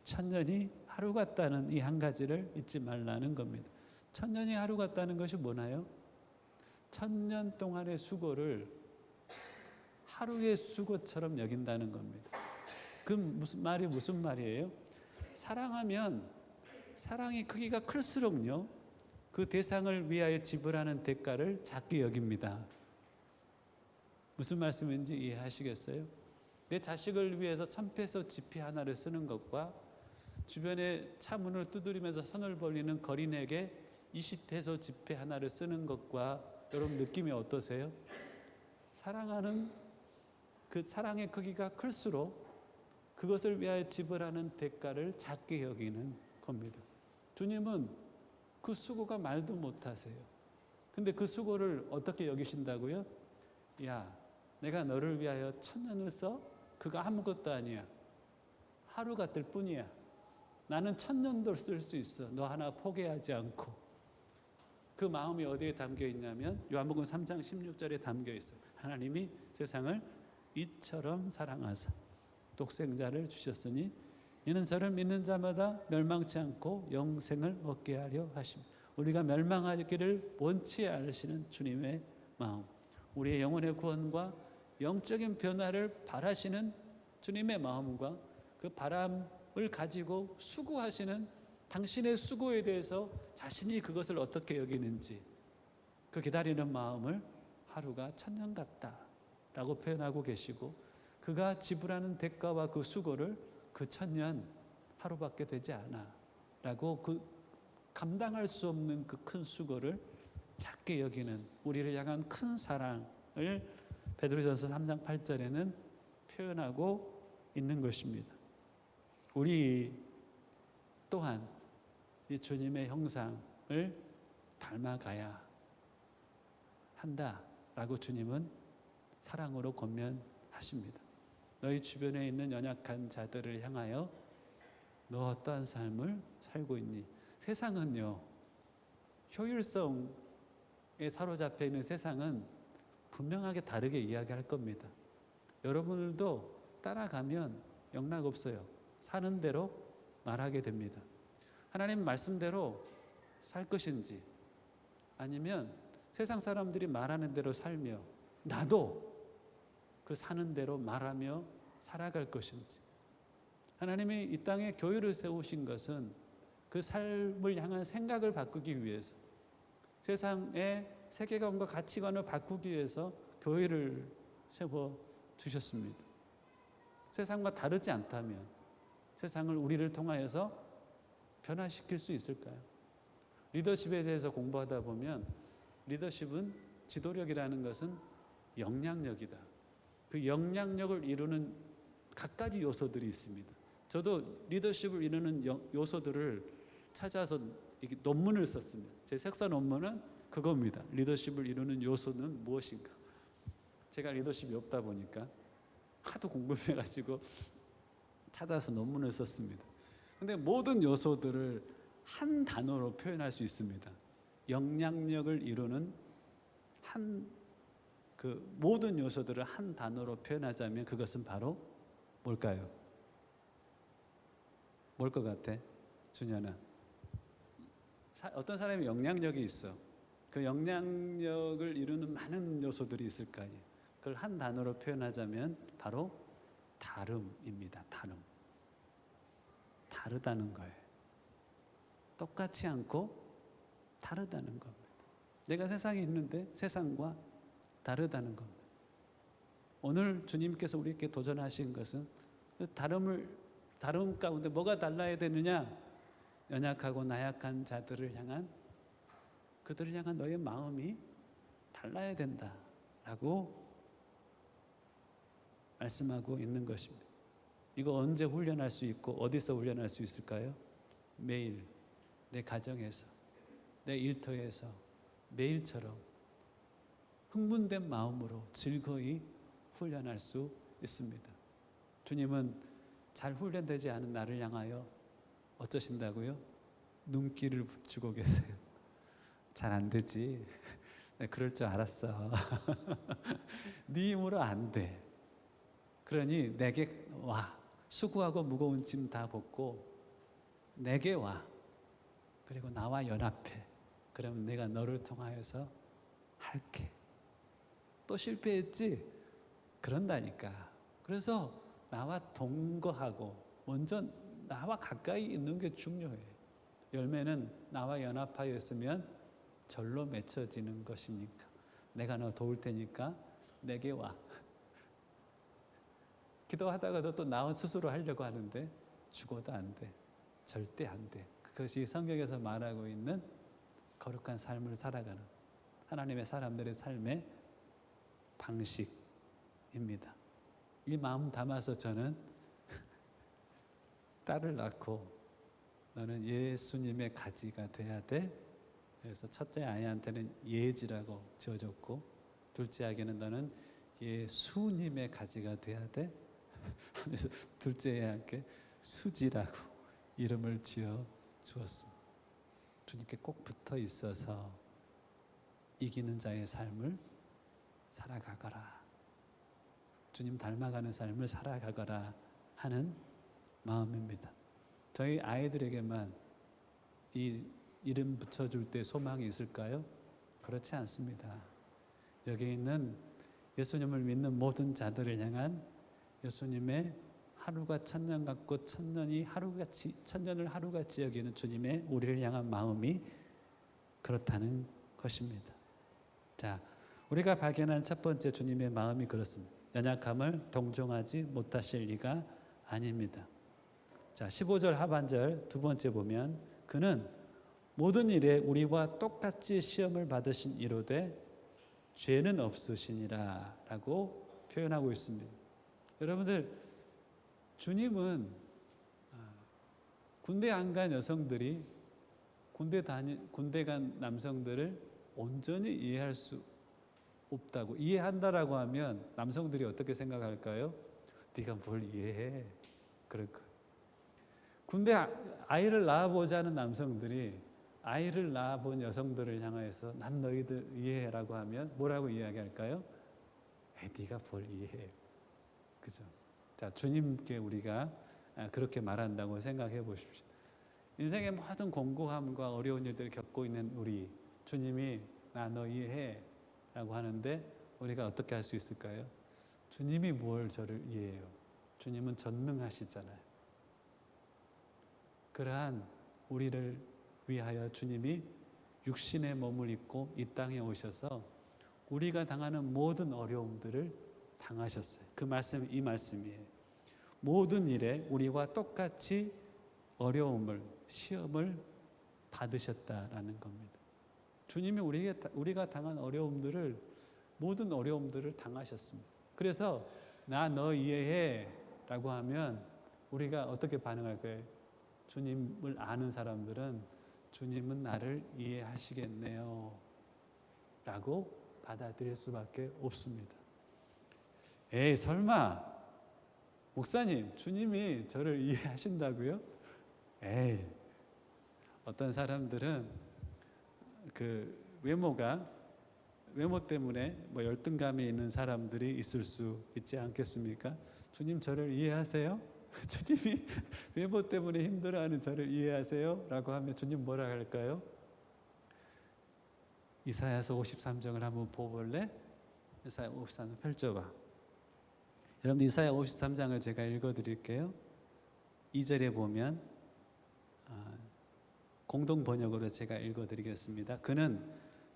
Speaker 2: 천년이 하루 같다는 이 한 가지를 잊지 말라는 겁니다. 천년이 하루 같다는 것이 뭐나요? 천년 동안의 수고를 하루의 수고처럼 여긴다는 겁니다. 그 무슨 말이에요? 사랑하면 사랑이 크기가 클수록요, 그 대상을 위하여 지불하는 대가를 작게 여깁니다. 무슨 말씀인지 이해하시겠어요? 내 자식을 위해서 1,000페소 지폐 하나를 쓰는 것과 주변에 차 문을 두드리면서 손을 벌리는 거린에게 20페소 지폐 하나를 쓰는 것과 여러분 느낌이 어떠세요? 사랑하는 그 사랑의 크기가 클수록 그것을 위하여 지불하는 대가를 작게 여기는 겁니다. 주님은 그 수고가 말도 못하세요. 근데 그 수고를 어떻게 여기신다고요? 야, 내가 너를 위하여 1,000년을 써? 그거 아무것도 아니야. 하루 같을 뿐이야. 나는 1,000년도 쓸 수 있어. 너 하나 포기하지 않고. 그 마음이 어디에 담겨 있냐면 요한복음 3장 16절에 담겨 있어요. 하나님이 세상을 이처럼 사랑하사 독생자를 주셨으니 이는 저를 믿는 자마다 멸망치 않고 영생을 얻게 하려 하십니다. 우리가 멸망하기를 원치 않으시는 주님의 마음, 우리의 영혼의 구원과 영적인 변화를 바라시는 주님의 마음과 그 바람을 가지고 수고하시는 당신의 수고에 대해서 자신이 그것을 어떻게 여기는지, 그 기다리는 마음을 하루가 1,000년 같다라고 표현하고 계시고, 그가 지불하는 대가와 그 수고를 그 1,000년 하루밖에 되지 않아 라고 그 감당할 수 없는 그 큰 수고를 작게 여기는 우리를 향한 큰 사랑을 베드로전서 3장 8절에는 표현하고 있는 것입니다. 우리 또한 이 주님의 형상을 닮아가야 한다라고 주님은 사랑으로 권면하십니다. 너희 주변에 있는 연약한 자들을 향하여 너 어떠한 삶을 살고 있니? 세상은요, 효율성에 사로잡혀 있는 세상은 분명하게 다르게 이야기할 겁니다. 여러분들도 따라가면 영락없어요. 사는 대로 말하게 됩니다. 하나님 말씀대로 살 것인지, 아니면 세상 사람들이 말하는 대로 살며 나도 그 사는 대로 말하며 살아갈 것인지. 하나님이 이 땅에 교회를 세우신 것은 그 삶을 향한 생각을 바꾸기 위해서, 세상의 세계관과 가치관을 바꾸기 위해서 교회를 세워 주셨습니다. 세상과 다르지 않다면 세상을 우리를 통하여서 변화시킬 수 있을까요? 리더십에 대해서 공부하다 보면 리더십은, 지도력이라는 것은 영향력이다. 그 영향력을 이루는 갖가지 요소들이 있습니다. 저도 리더십을 이루는 요소들을 찾아서 논문을 썼습니다. 제 석사 논문은 그겁니다. 리더십을 이루는 요소는 무엇인가? 제가 리더십이 없다 보니까 하도 궁금해가지고 찾아서 논문을 썼습니다. 근데 모든 요소들을 한 단어로 표현할 수 있습니다. 영향력을 이루는 그 모든 요소들을 한 단어로 표현하자면 그것은 바로 뭘까요? 뭘 것 같아? 준현아. 어떤 사람이 영향력이 있어. 그 영향력을 이루는 많은 요소들이 있을 거 아니에요. 그걸 한 단어로 표현하자면 바로 다름입니다. 다름. 다르다는 거예요. 똑같지 않고 다르다는 겁니다. 내가 세상에 있는데 세상과 다르다는 겁니다. 오늘 주님께서 우리에게 도전하신 것은 그 다름 가운데 뭐가 달라야 되느냐? 연약하고 나약한 자들을 향한, 그들을 향한 너의 마음이 달라야 된다라고 말씀하고 있는 것입니다. 이거 언제 훈련할 수 있고 어디서 훈련할 수 있을까요? 매일 내 가정에서, 내 일터에서 매일처럼 흥분된 마음으로 즐거이 훈련할 수 있습니다. 주님은 잘 훈련되지 않은 나를 향하여 어떠신다고요? 눈길을 붙이고 계세요. 잘 안 되지. 네, 그럴 줄 알았어. 네 힘으로 안 돼. 그러니 내게 와. 수고하고 무거운 짐 다 벗고 내게 와. 그리고 나와 연합해. 그러면 내가 너를 통하여서 할게. 또 실패했지? 그런다니까. 그래서 나와 동거하고 먼저 나와 가까이 있는 게 중요해. 열매는 나와 연합하여 있으면 절로 맺혀지는 것이니까. 내가 너 도울 테니까 내게 와. 기도하다가도 또 나 스스로 하려고 하는데 죽어도 안 돼. 절대 안 돼. 그것이 성경에서 말하고 있는 거룩한 삶을 살아가는 하나님의 사람들의 삶의 방식입니다. 이 마음 담아서 저는 딸을 낳고 너는 예수님의 가지가 돼야 돼. 그래서 첫째 아이한테는 예지라고 지어줬고 둘째 아기는 너는 예수님의 가지가 돼야 돼. 하면서 둘째 애한테 수지라고 이름을 지어 주었습니다. 주님께 꼭 붙어 있어서 이기는 자의 삶을 살아가거라. 주님 닮아가는 삶을 살아가거라 하는 마음입니다. 저희 아이들에게만 이 이름 붙여줄 때 소망이 있을까요? 그렇지 않습니다. 여기 있는 예수님을 믿는 모든 자들을 향한 예수님의 하루가 천년 같고 천년을 하루같이 여기는 주님의 우리를 향한 마음이 그렇다는 것입니다. 자, 우리가 발견한 첫 번째 주님의 마음이 그렇습니다. 연약함을 동정하지 못하실 리가 아닙니다. 자, 15절 하반절 두 번째 보면 그는 모든 일에 우리와 똑같이 시험을 받으신 이로되 죄는 없으시니라 라고 표현하고 있습니다. 여러분들, 주님은 군대 안 간 여성들이 군대 간 남성들을 온전히 이해할 수 없다고, 이해한다라고 하면 남성들이 어떻게 생각할까요? 네가 뭘 이해해? 그럴 거예요. 군대 아이를 낳아보자는 남성들이 아이를 낳아본 여성들을 향해서 난 너희들 이해해라고 하면 뭐라고 이야기할까요? 네가 뭘 이해해? 그죠? 자, 주님께 우리가 그렇게 말한다고 생각해 보십시오. 인생의 모든 공고함과 어려운 일들을 겪고 있는 우리, 주님이 나 너 이해해 라고 하는데 우리가 어떻게 할 수 있을까요? 주님이 뭘 저를 이해해요? 주님은 전능하시잖아요. 그러한 우리를 위하여 주님이 육신의 몸을 입고 이 땅에 오셔서 우리가 당하는 모든 어려움들을 당하셨어요. 그 말씀, 이 말씀이에요. 모든 일에 우리와 똑같이 어려움을, 시험을 받으셨다라는 겁니다. 주님이 우리가 당한 어려움들을, 모든 어려움들을 당하셨습니다. 그래서 나 너 이해해 라고 하면 우리가 어떻게 반응할까요? 주님을 아는 사람들은 주님은 나를 이해하시겠네요 라고 받아들일 수밖에 없습니다. 에이, 설마 목사님, 주님이 저를 이해하신다고요? 에이, 어떤 사람들은 그 외모 때문에 열등감이 있는 사람들이 있을 수 있지 않겠습니까? 주님 저를 이해하세요? 주님이 외모 때문에 힘들어하는 저를 이해하세요? 라고 하면 주님 뭐라 할까요? 이사야서 53장을 한번 보볼래? 이사야 53장 펼쳐봐. 여러분, 이사야 53장을 제가 읽어드릴게요. 2절에 보면 공동 번역으로 제가 읽어드리겠습니다. 그는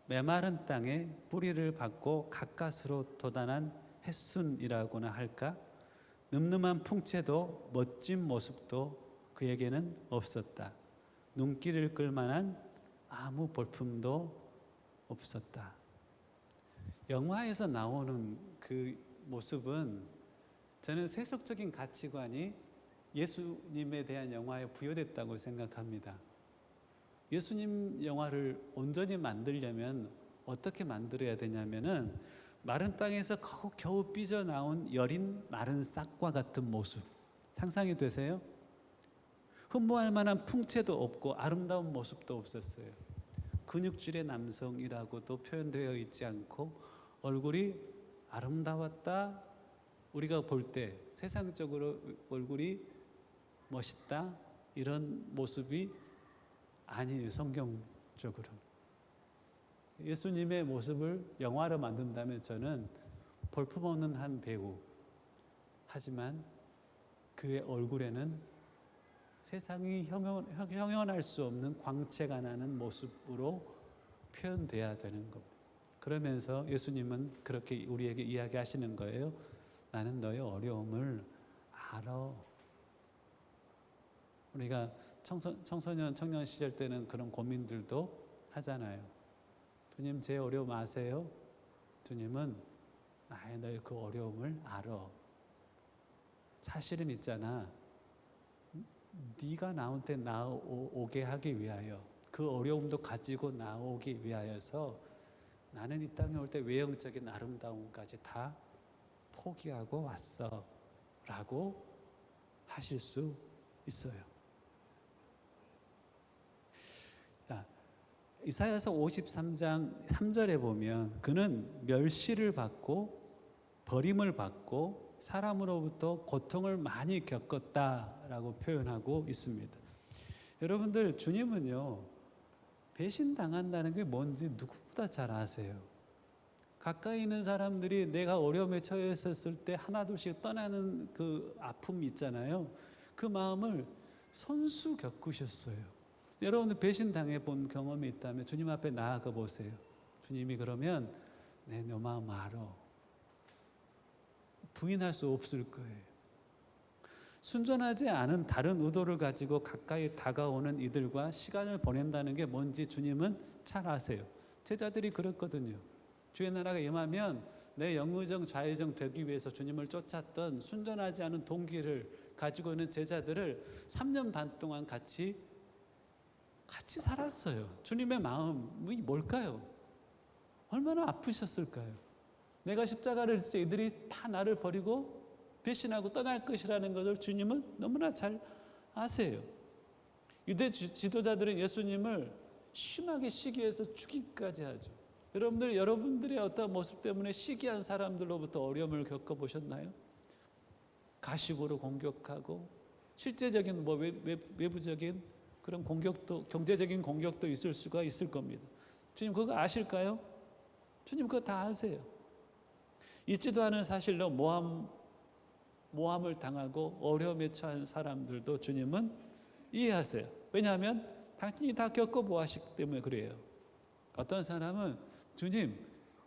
Speaker 2: 메마른 땅에 뿌리를 받고 가까스로 돋아난 햇순이라고나 할까? 늠름한 풍채도 멋진 모습도 그에게는 없었다. 눈길을 끌만한 아무 볼품도 없었다. 영화에서 나오는 그 모습은 저는 세속적인 가치관이 예수님에 대한 영화에 부여됐다고 생각합니다. 예수님 영화를 온전히 만들려면 어떻게 만들어야 되냐면은 마른 땅에서 겨우 삐져나온 여린 마른 싹과 같은 모습 상상이 되세요? 흠모할 만한 풍채도 없고 아름다운 모습도 없었어요. 근육질의 남성이라고도 표현되어 있지 않고 얼굴이 아름다웠다. 우리가 볼 때 세상적으로 얼굴이 멋있다 이런 모습이 아니에요. 성경적으로 예수님의 모습을 영화로 만든다면 저는 볼품없는 한 배우, 하지만 그의 얼굴에는 세상이 형용할 수 없는 광채가 나는 모습으로 표현돼야 되는 겁니다. 그러면서 예수님은 그렇게 우리에게 이야기하시는 거예요. 나는 너의 어려움을 알아. 우리가 청소년 청년 시절 때는 그런 고민들도 하잖아요. 주님, 제 어려움 아세요? 주님은 너의 그 어려움을 알아. 사실은 있잖아. 네가 나한테 나오게 하기 위하여, 그 어려움도 가지고 나오기 위하여서 나는 이 땅에 올 때 외형적인 아름다움까지 다 포기하고 왔어 라고 하실 수 있어요. 이사야서 53장 3절에 보면 그는 멸시를 받고 버림을 받고 사람으로부터 고통을 많이 겪었다라고 표현하고 있습니다. 여러분들, 주님은요, 배신당한다는 게 뭔지 누구보다 잘 아세요. 가까이 있는 사람들이 내가 어려움에 처했었을 때 하나둘씩 떠나는 그 아픔이 있잖아요. 그 마음을 손수 겪으셨어요. 여러분들 배신당해 본 경험이 있다면 주님 앞에 나아가 보세요. 주님이 그러면 내 마음 알아. 부인할 수 없을 거예요. 순전하지 않은 다른 의도를 가지고 가까이 다가오는 이들과 시간을 보낸다는 게 뭔지 주님은 잘 아세요. 제자들이 그랬거든요. 주의 나라가 임하면 내 영의정 좌의정 되기 위해서 주님을 쫓았던 순전하지 않은 동기를 가지고 있는 제자들을 3년 반 동안 같이 살았어요. 주님의 마음이 뭘까요? 얼마나 아프셨을까요? 내가 십자가를 지자 이들이 다 나를 버리고 배신하고 떠날 것이라는 것을 주님은 너무나 잘 아세요. 유대 지도자들은 예수님을 심하게 시기해서 죽이기까지 하죠. 여러분들의 어떤 모습 때문에 시기한 사람들로부터 어려움을 겪어보셨나요? 가식으로 공격하고 실제적인 외부적인 그런 공격도, 경제적인 공격도 있을 겁니다. 주님 그거 아실까요? 주님 그거 다 아세요. 있지도 않은 사실로 모함을 당하고 어려움에 처한 사람들도 주님은 이해하세요. 왜냐하면 당신이 다 겪어보았기 때문에 그래요. 어떤 사람은 주님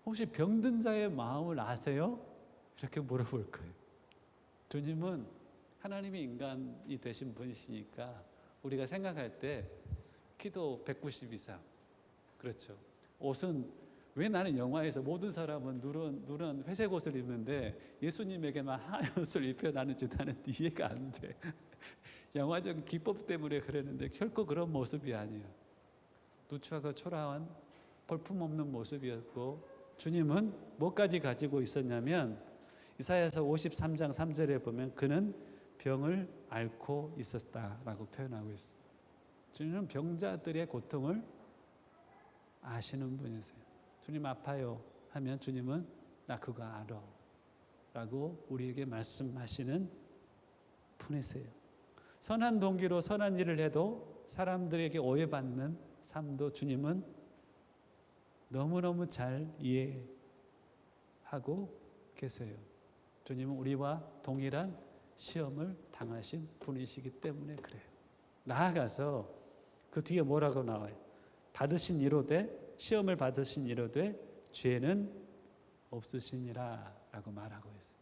Speaker 2: 혹시 병든 자의 마음을 아세요? 이렇게 물어볼 거예요. 주님은 하나님이 인간이 되신 분이시니까 우리가 생각할 때 키도 190 이상, 그렇죠. 옷은 왜 나는 영화에서 모든 사람은 누런 회색 옷을 입는데 예수님에게만 하얀 옷을 입혀나는지 나는 이해가 안 돼. 영화적 기법 때문에 그랬는데 결코 그런 모습이 아니에요. 누추하고 초라한 볼품없는 모습이었고, 주님은 뭐까지 가지고 있었냐면 이사야서 53장 3절에 보면 그는 병을 앓고 있었다라고 표현하고 있어요. 주님은 병자들의 고통을 아시는 분이세요. 주님 아파요 하면 주님은 나 그거 알아 라고 우리에게 말씀하시는 분이세요. 선한 동기로 선한 일을 해도 사람들에게 오해받는 삶도 주님은 너무너무 잘 이해하고 계세요. 주님은 우리와 동일한 시험을 당하신 분이시기 때문에 그래요. 나아가서 그 뒤에 뭐라고 나와요? 받으신 이로되, 시험을 받으신 이로되 죄는 없으시니라 라고 말하고 있어요.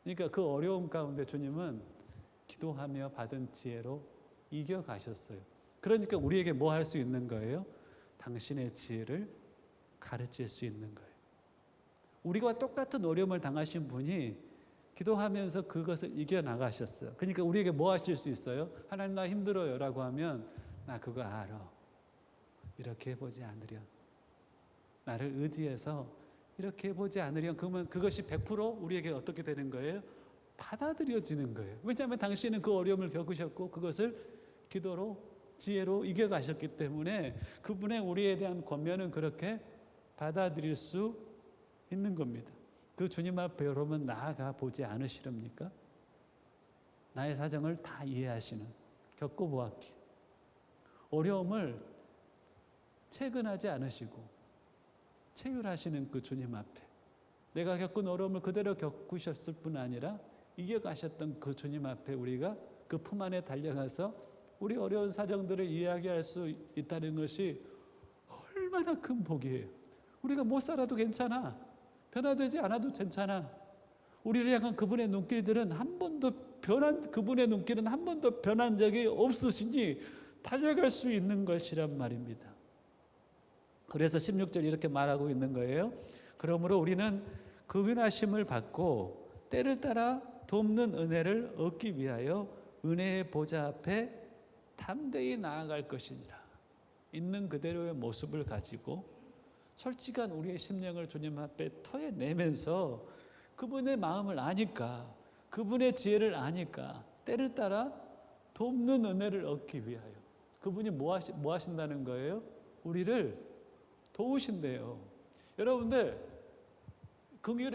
Speaker 2: 그러니까 그 어려움 가운데 주님은 기도하며 받은 지혜로 이겨가셨어요. 그러니까 우리에게 뭐 할 수 있는 거예요? 당신의 지혜를 가르칠 수 있는 거예요. 우리와 똑같은 어려움을 당하신 분이 기도하면서 그것을 이겨나가셨어요. 그러니까 우리에게 뭐 하실 수 있어요? 하나님 나 힘들어요 라고 하면 나 그거 알아. 이렇게 해보지 않으련, 나를 의지해서 이렇게 해보지 않으련, 그러면 그것이 100% 우리에게 어떻게 되는 거예요? 받아들여지는 거예요. 왜냐하면 당신은 그 어려움을 겪으셨고 그것을 기도로 지혜로 이겨가셨기 때문에 그분의 우리에 대한 권면은 그렇게 받아들일 수 있는 겁니다. 그 주님 앞에 여러분 나아가 보지 않으시렵니까? 나의 사정을 다 이해하시는, 겪어보았기에 어려움을 채근하지 않으시고 체휼하시는 그 주님 앞에 내가 겪은 어려움을 그대로 겪으셨을 뿐 아니라 이겨가셨던 그 주님 앞에 우리가 그 품 안에 달려가서 우리 어려운 사정들을 이야기할 수 있다는 것이 얼마나 큰 복이에요. 우리가 못 살아도 괜찮아. 변화되지 않아도 괜찮아. 우리를 향한 그분의 눈길들은 한 번도 그분의 눈길은 한 번도 변한 적이 없으시니 달려갈 수 있는 것이란 말입니다. 그래서 16절 이렇게 말하고 있는 거예요. 그러므로 우리는 긍휼하심을 받고 때를 따라 돕는 은혜를 얻기 위하여 은혜의 보좌 앞에 담대히 나아갈 것이니라. 있는 그대로의 모습을 가지고 솔직한 우리의 심령을 주님 앞에 토해내면서 그분의 마음을 아니까, 그분의 지혜를 아니까 때를 따라 돕는 은혜를 얻기 위하여. 그분이 뭐 하신다는 거예요? 우리를 도우신대요. 여러분들,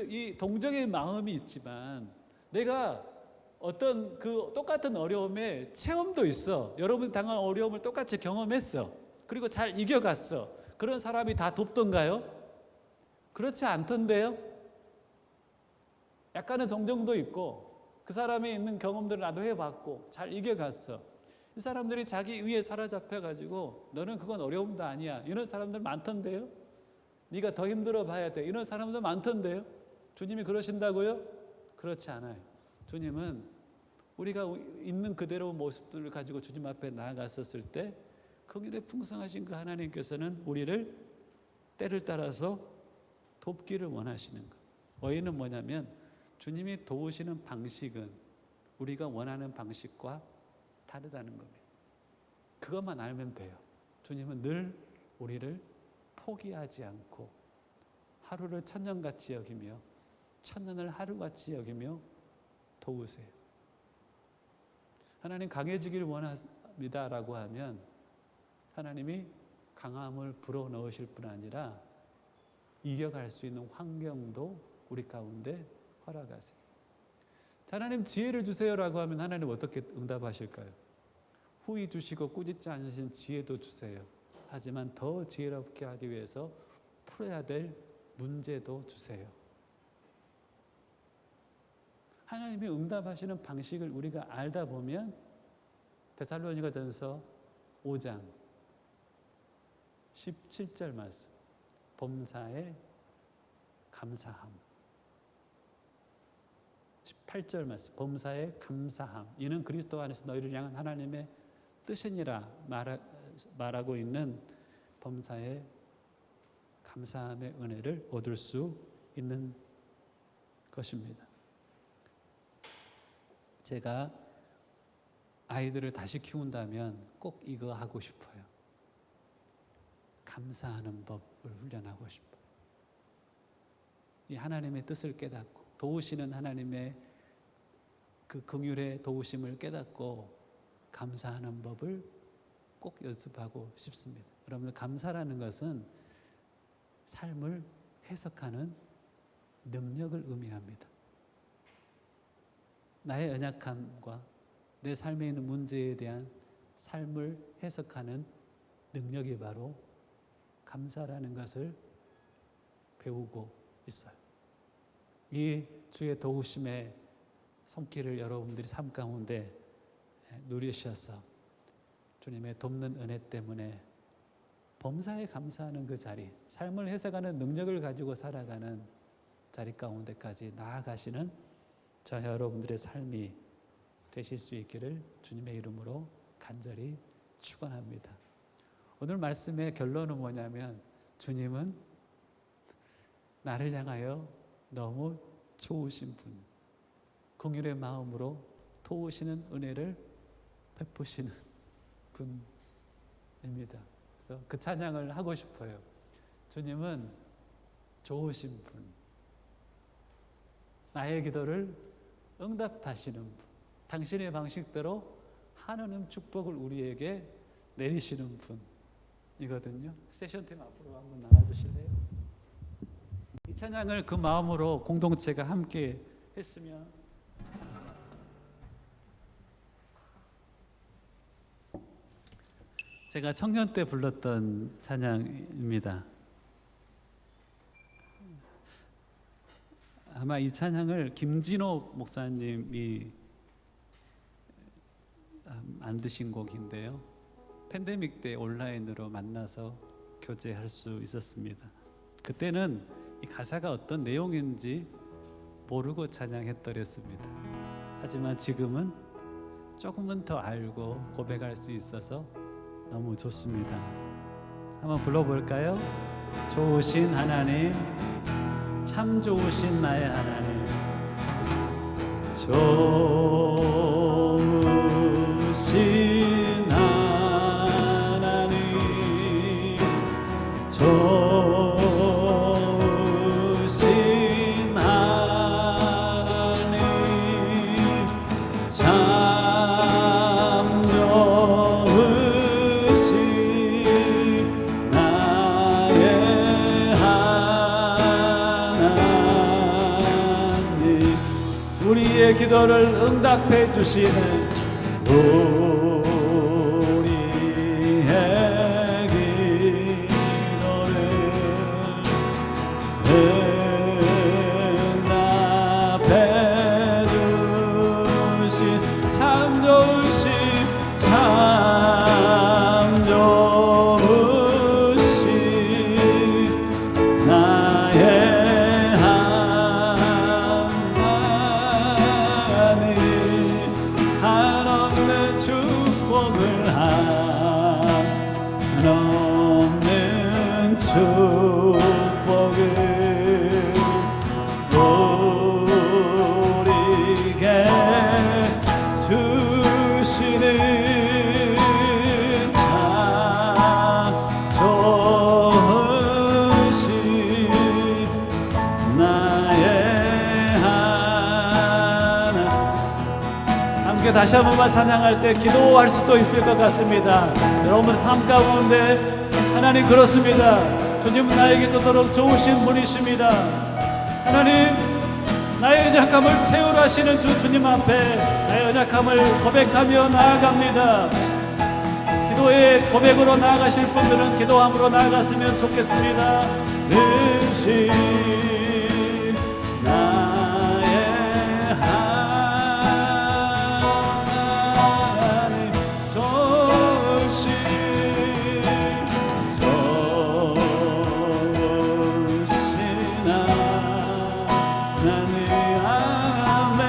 Speaker 2: 이 동정의 마음이 있지만 내가 어떤 그 똑같은 어려움에 체험도 있어. 여러분이 당한 어려움을 똑같이 경험했어. 그리고 잘 이겨갔어. 그런 사람이 다 돕던가요? 그렇지 않던데요? 약간의 동정도 있고 그 사람이 있는 경험들을 나도 해봤고 잘 이겨갔어. 이 사람들이 자기 위에 사로잡혀가지고 너는 그건 어려움도 아니야. 이런 사람들 많던데요? 네가 더 힘들어 봐야 돼. 이런 사람들 많던데요? 주님이 그러신다고요? 그렇지 않아요. 주님은 우리가 있는 그대로 모습들을 가지고 주님 앞에 나아갔었을 때 긍휼에 풍성하신 그 하나님께서는 우리를 때를 따라서 돕기를 원하시는 것. 원인은 뭐냐면 주님이 도우시는 방식은 우리가 원하는 방식과 다르다는 겁니다. 그것만 알면 돼요. 주님은 늘 우리를 포기하지 않고 하루를 천년같이 여기며 천년을 하루같이 여기며 도우세요. 하나님 강해지길 원합니다라고 하면 하나님이 강함을 불어넣으실 뿐 아니라 이겨갈 수 있는 환경도 우리 가운데 허락하세요. 하나님 지혜를 주세요라고 하면 하나님 어떻게 응답하실까요? 후히 주시고 꾸짖지 않으신 지혜도 주세요. 하지만 더 지혜롭게 하기 위해서 풀어야 될 문제도 주세요. 하나님이 응답하시는 방식을 우리가 알다 보면 데살로니가전서 5장 17절 말씀, 범사에 감사함. 18절 말씀, 범사에 감사함. 이는 그리스도 안에서 너희를 향한 하나님의 뜻이니라 말하고 있는 범사에 감사함의 은혜를 얻을 수 있는 것입니다. 제가 아이들을 다시 키운다면 꼭 이거 하고 싶어요. 감사하는 법을 훈련하고 싶어요. 이 하나님의 뜻을 깨닫고 도우시는 하나님의 그 긍휼의 도우심을 깨닫고 감사하는 법을 꼭 연습하고 싶습니다. 여러분, 감사라는 것은 삶을 해석하는 능력을 의미합니다. 나의 연약함과 내 삶에 있는 문제에 대한 삶을 해석하는 능력이 바로 감사라는 것을 배우고 있어요. 이 주의 도우심의 손길을 여러분들이 삶 가운데 누리셔서 주님의 돕는 은혜 때문에 범사에 감사하는 그 자리, 삶을 해석하는 능력을 가지고 살아가는 자리 가운데까지 나아가시는 저 여러분들의 삶이 되실 수 있기를 주님의 이름으로 간절히 축원합니다. 오늘 말씀의 결론은 뭐냐면 주님은 나를 향하여 너무 좋으신 분, 긍휼의 마음으로 도우시는 은혜를 베푸시는 분입니다. 그래서 그 찬양을 하고 싶어요. 주님은 좋으신 분, 나의 기도를 응답하시는 분, 당신의 방식대로 하나님 축복을 우리에게 내리시는 분이거든요. 세션팀 앞으로 한번 나와주실래요? 이 찬양을 그 마음으로 공동체가 함께 했으면 제가 청년 때 불렀던 찬양입니다. 아마 이 찬양을 김진호 목사님이 만드신 곡인데요. 팬데믹 때 온라인으로 만나서 교제할 수 있었습니다. 그때는 이 가사가 어떤 내용인지 모르고 찬양했더랬습니다. 하지만 지금은 조금은 더 알고 고백할 수 있어서 너무 좋습니다. 한번 불러볼까요? 좋으신 하나님, 참 좋으신 나의 하나님, 좋으신 하나님, 좋으신 하나님, 참 좋으신 나의 하나님, 우리의 기도를 응답해 주시는 우리의 기도를 응답해 주신 참 좋으신 나의 한없는 축복을 한없는 축복을 우리에게 주시는 참 좋으신 나의 하나님. 함께 다시 한 번만 찬양할 때 기도할 수도 있을 것 같습니다. 여러분 삶 가운데 하나님 그렇습니다. 주님은 나에게 그토록 좋으신 분이십니다. 하나님, 나의 연약함을 채우라 하시는 주님 앞에 나의 연약함을 고백하며 나아갑니다. 기도의 고백으로 나아가실 분들은 기도함으로 나아갔으면 좋겠습니다. 능신 나의 하나님, 좋으신 하나님, 아멘.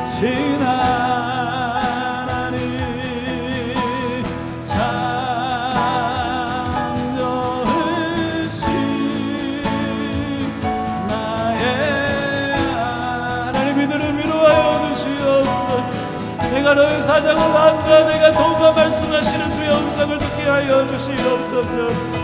Speaker 2: 신 하나님, 참 좋으신 나의 하나님, 이들을 위로하여 주시옵소서. 내가 너의 사정을 안다. 내가 도움과 말씀하시는 주의 음성을 듣게 하여 주시옵소서.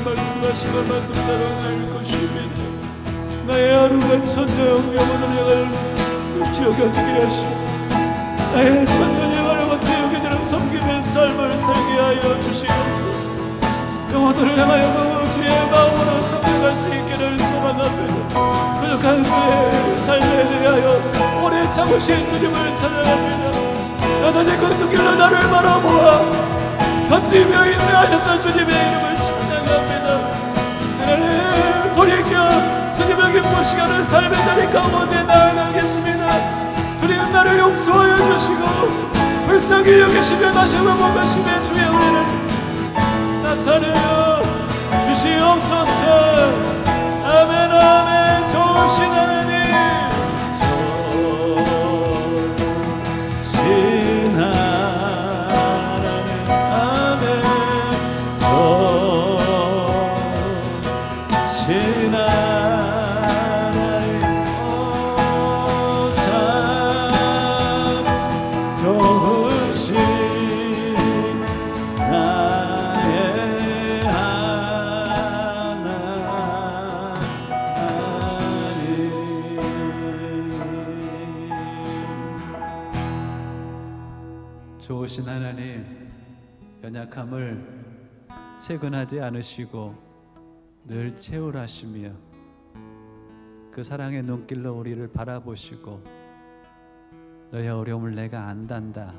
Speaker 2: 말씀하시고 말씀대로 날 것입니다. 나의 하루가 천년 영원을 향할 기억하게 하시고 나의 천년 영원을 거쳐 여겨지는 섬김의 삶을 살게 하여 주시옵소서. 영혼들을 향하여 주의 마음으로 섬겨갈 수 있기를 소망합니다. 부족한 주의 삶에 대하여 오래 참으신 주님을 찬양합니다. 여전히 그 길로 나를 바라보아 견디며 인내하셨던 주님의 이름을 찬양합니다. 하나님, 돌이켜 주님의 기쁘시게 하는 삶의 자리 가운데 나아가겠습니다. 주님 나를 용서하여 주시고 불쌍히 여기시며 다시 한번 가심의 주의 은혜를 나타내어 주시옵소서. 아멘 아멘. 좋으신 하나님, 좋으신 하나님, 아멘. 좋으신 하나님, 참 좋으신 나의 하나님. 좋으신 하나님, 연약함을 채근하지 않으시고 늘 채울하시며 그 사랑의 눈길로 우리를 바라보시고 너의 어려움을 내가 안단다.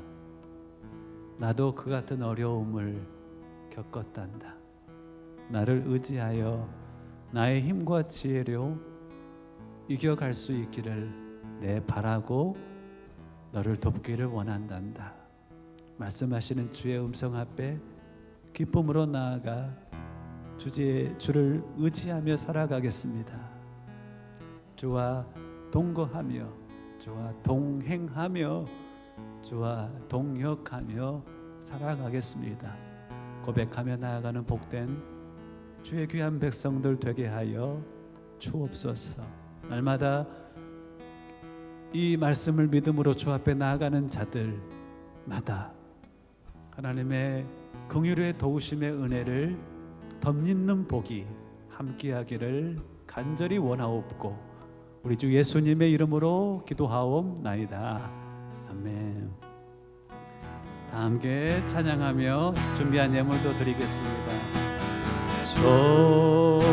Speaker 2: 나도 그 같은 어려움을 겪었단다. 나를 의지하여 나의 힘과 지혜로 이겨갈 수 있기를 내 바라고 너를 돕기를 원한단다. 말씀하시는 주의 음성 앞에 기쁨으로 나아가 주를 의지하며 살아가겠습니다. 주와 동거하며 주와 동행하며 주와 동역하며 살아가겠습니다. 고백하며 나아가는 복된 주의 귀한 백성들 되게 하여 주옵소서. 날마다 이 말씀을 믿음으로 주 앞에 나아가는 자들마다 하나님의 긍휼의 도우심의 은혜를 덧입는 복이 함께하기를 간절히 원하옵고 우리 주 예수님의 이름으로 기도하옵나이다. 아멘. 다 함께 찬양하며 준비한 예물도 드리겠습니다. 좋으신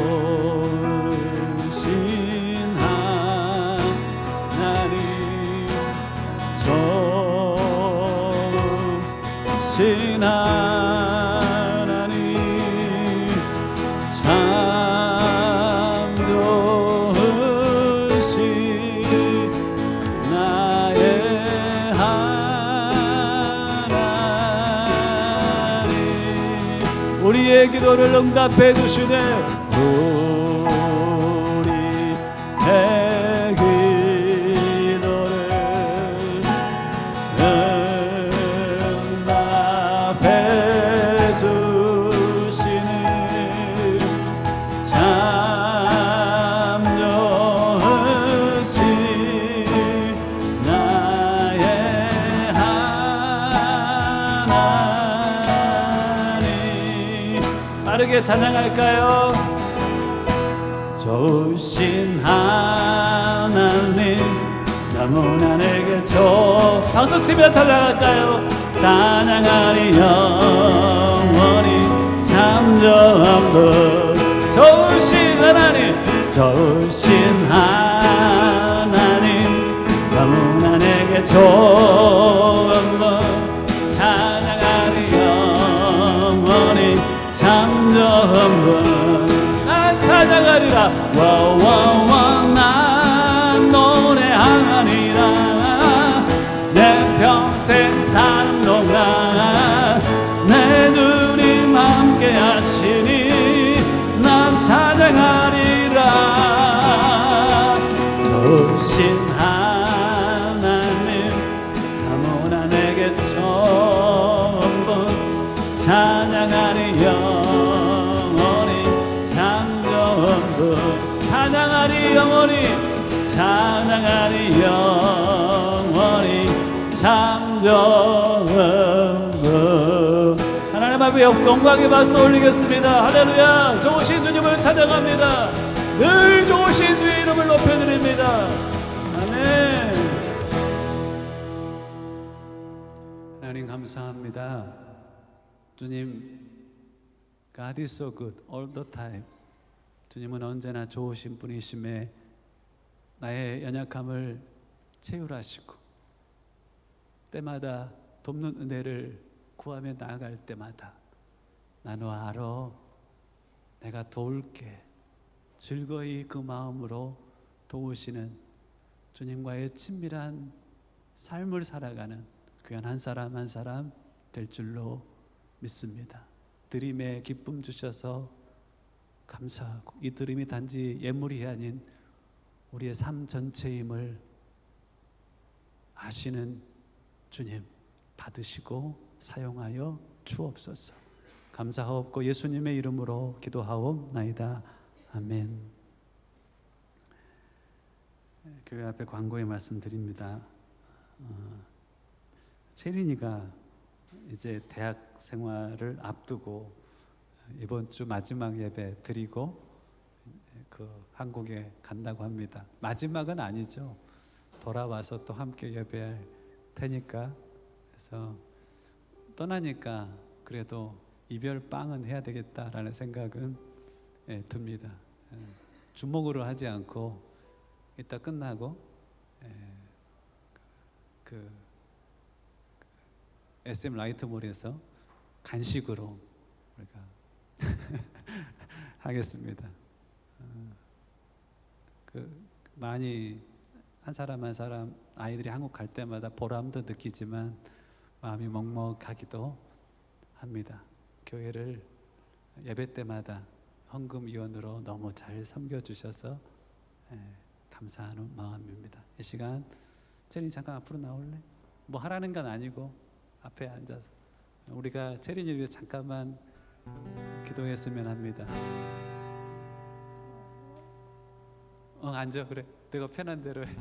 Speaker 2: 하나님, 좋으신 하나님, 참 좋으신 나의 하나님, 우리의 기도를 응답해 주시네. 우리의 기도를 응답해 주시네. 참 좋으신 나의 하나님. 빠르게 찬양할까요? 좋으신 하나님, 너무나 내게 박수치며 찬양할까요? 찬양하리 영원히 참 좋은 분. 좋으신 하나님, 좋으신 하나님, 너무나 내게 좋은 분. 찬양하리 영원히 참 좋은 분. 찬양하리라. 와와와 난 노래하리라. 내 평생 사는 동안 내 주님 함께 하시니 난 찬양하리라. 좋으신 하나님, 너무나 내게 좋은 분. 찬양하리 영원히 참 좋은 분. 찬양하리 영원히, 찬양하리 영원히 참 좋은 분. 하나님 앞에 영광의 박수 올리겠습니다. 할렐루야. 좋으신 주님을 찬양합니다. 늘 좋으신 주의 이름을 높여드립니다. 아멘. 하나님 감사합니다. 주님, God is so good all the time. 주님은 언제나 좋으신 분이심에 나의 연약함을 채울하시고 때마다 돕는 은혜를 구하며 나아갈 때마다 나너 알아, 내가 도울게, 즐거이 그 마음으로 도우시는 주님과의 친밀한 삶을 살아가는 귀한 한 사람 한 사람 될 줄로 믿습니다. 드림에 기쁨 주셔서 감사하고 이 드림이 단지 예물이 아닌 우리의 삶 전체임을 아시는 주님, 받으시고 사용하여 주옵소서. 감사하옵고 예수님의 이름으로 기도하옵나이다. 아멘. 교회 앞에 광고의 말씀드립니다. 채린이가 이제 대학 생활을 앞두고 이번 주 마지막 예배 드리고 그 한국에 간다고 합니다. 마지막은 아니죠. 돌아와서 또 함께 예배할 테니까. 그래서 떠나니까 그래도 이별 빵은 해야 되겠다라는 생각은 듭니다. 주먹으로 하지 않고 이따 끝나고 그 SM 라이트몰에서 간식으로 우리가 하겠습니다. 많이 한 사람 한 사람 아이들이 한국 갈 때마다 보람도 느끼지만 마음이 먹먹하기도 합니다. 교회를 예배 때마다 헌금위원으로 너무 잘 섬겨주셔서 감사하는 마음입니다. 이 시간 체린이 잠깐 앞으로 나올래? 뭐 하라는 건 아니고 앞에 앉아서 우리가 체린이를 위해 잠깐만 기도했으면 합니다. 앉아. 그래, 내가 편한 대로 해.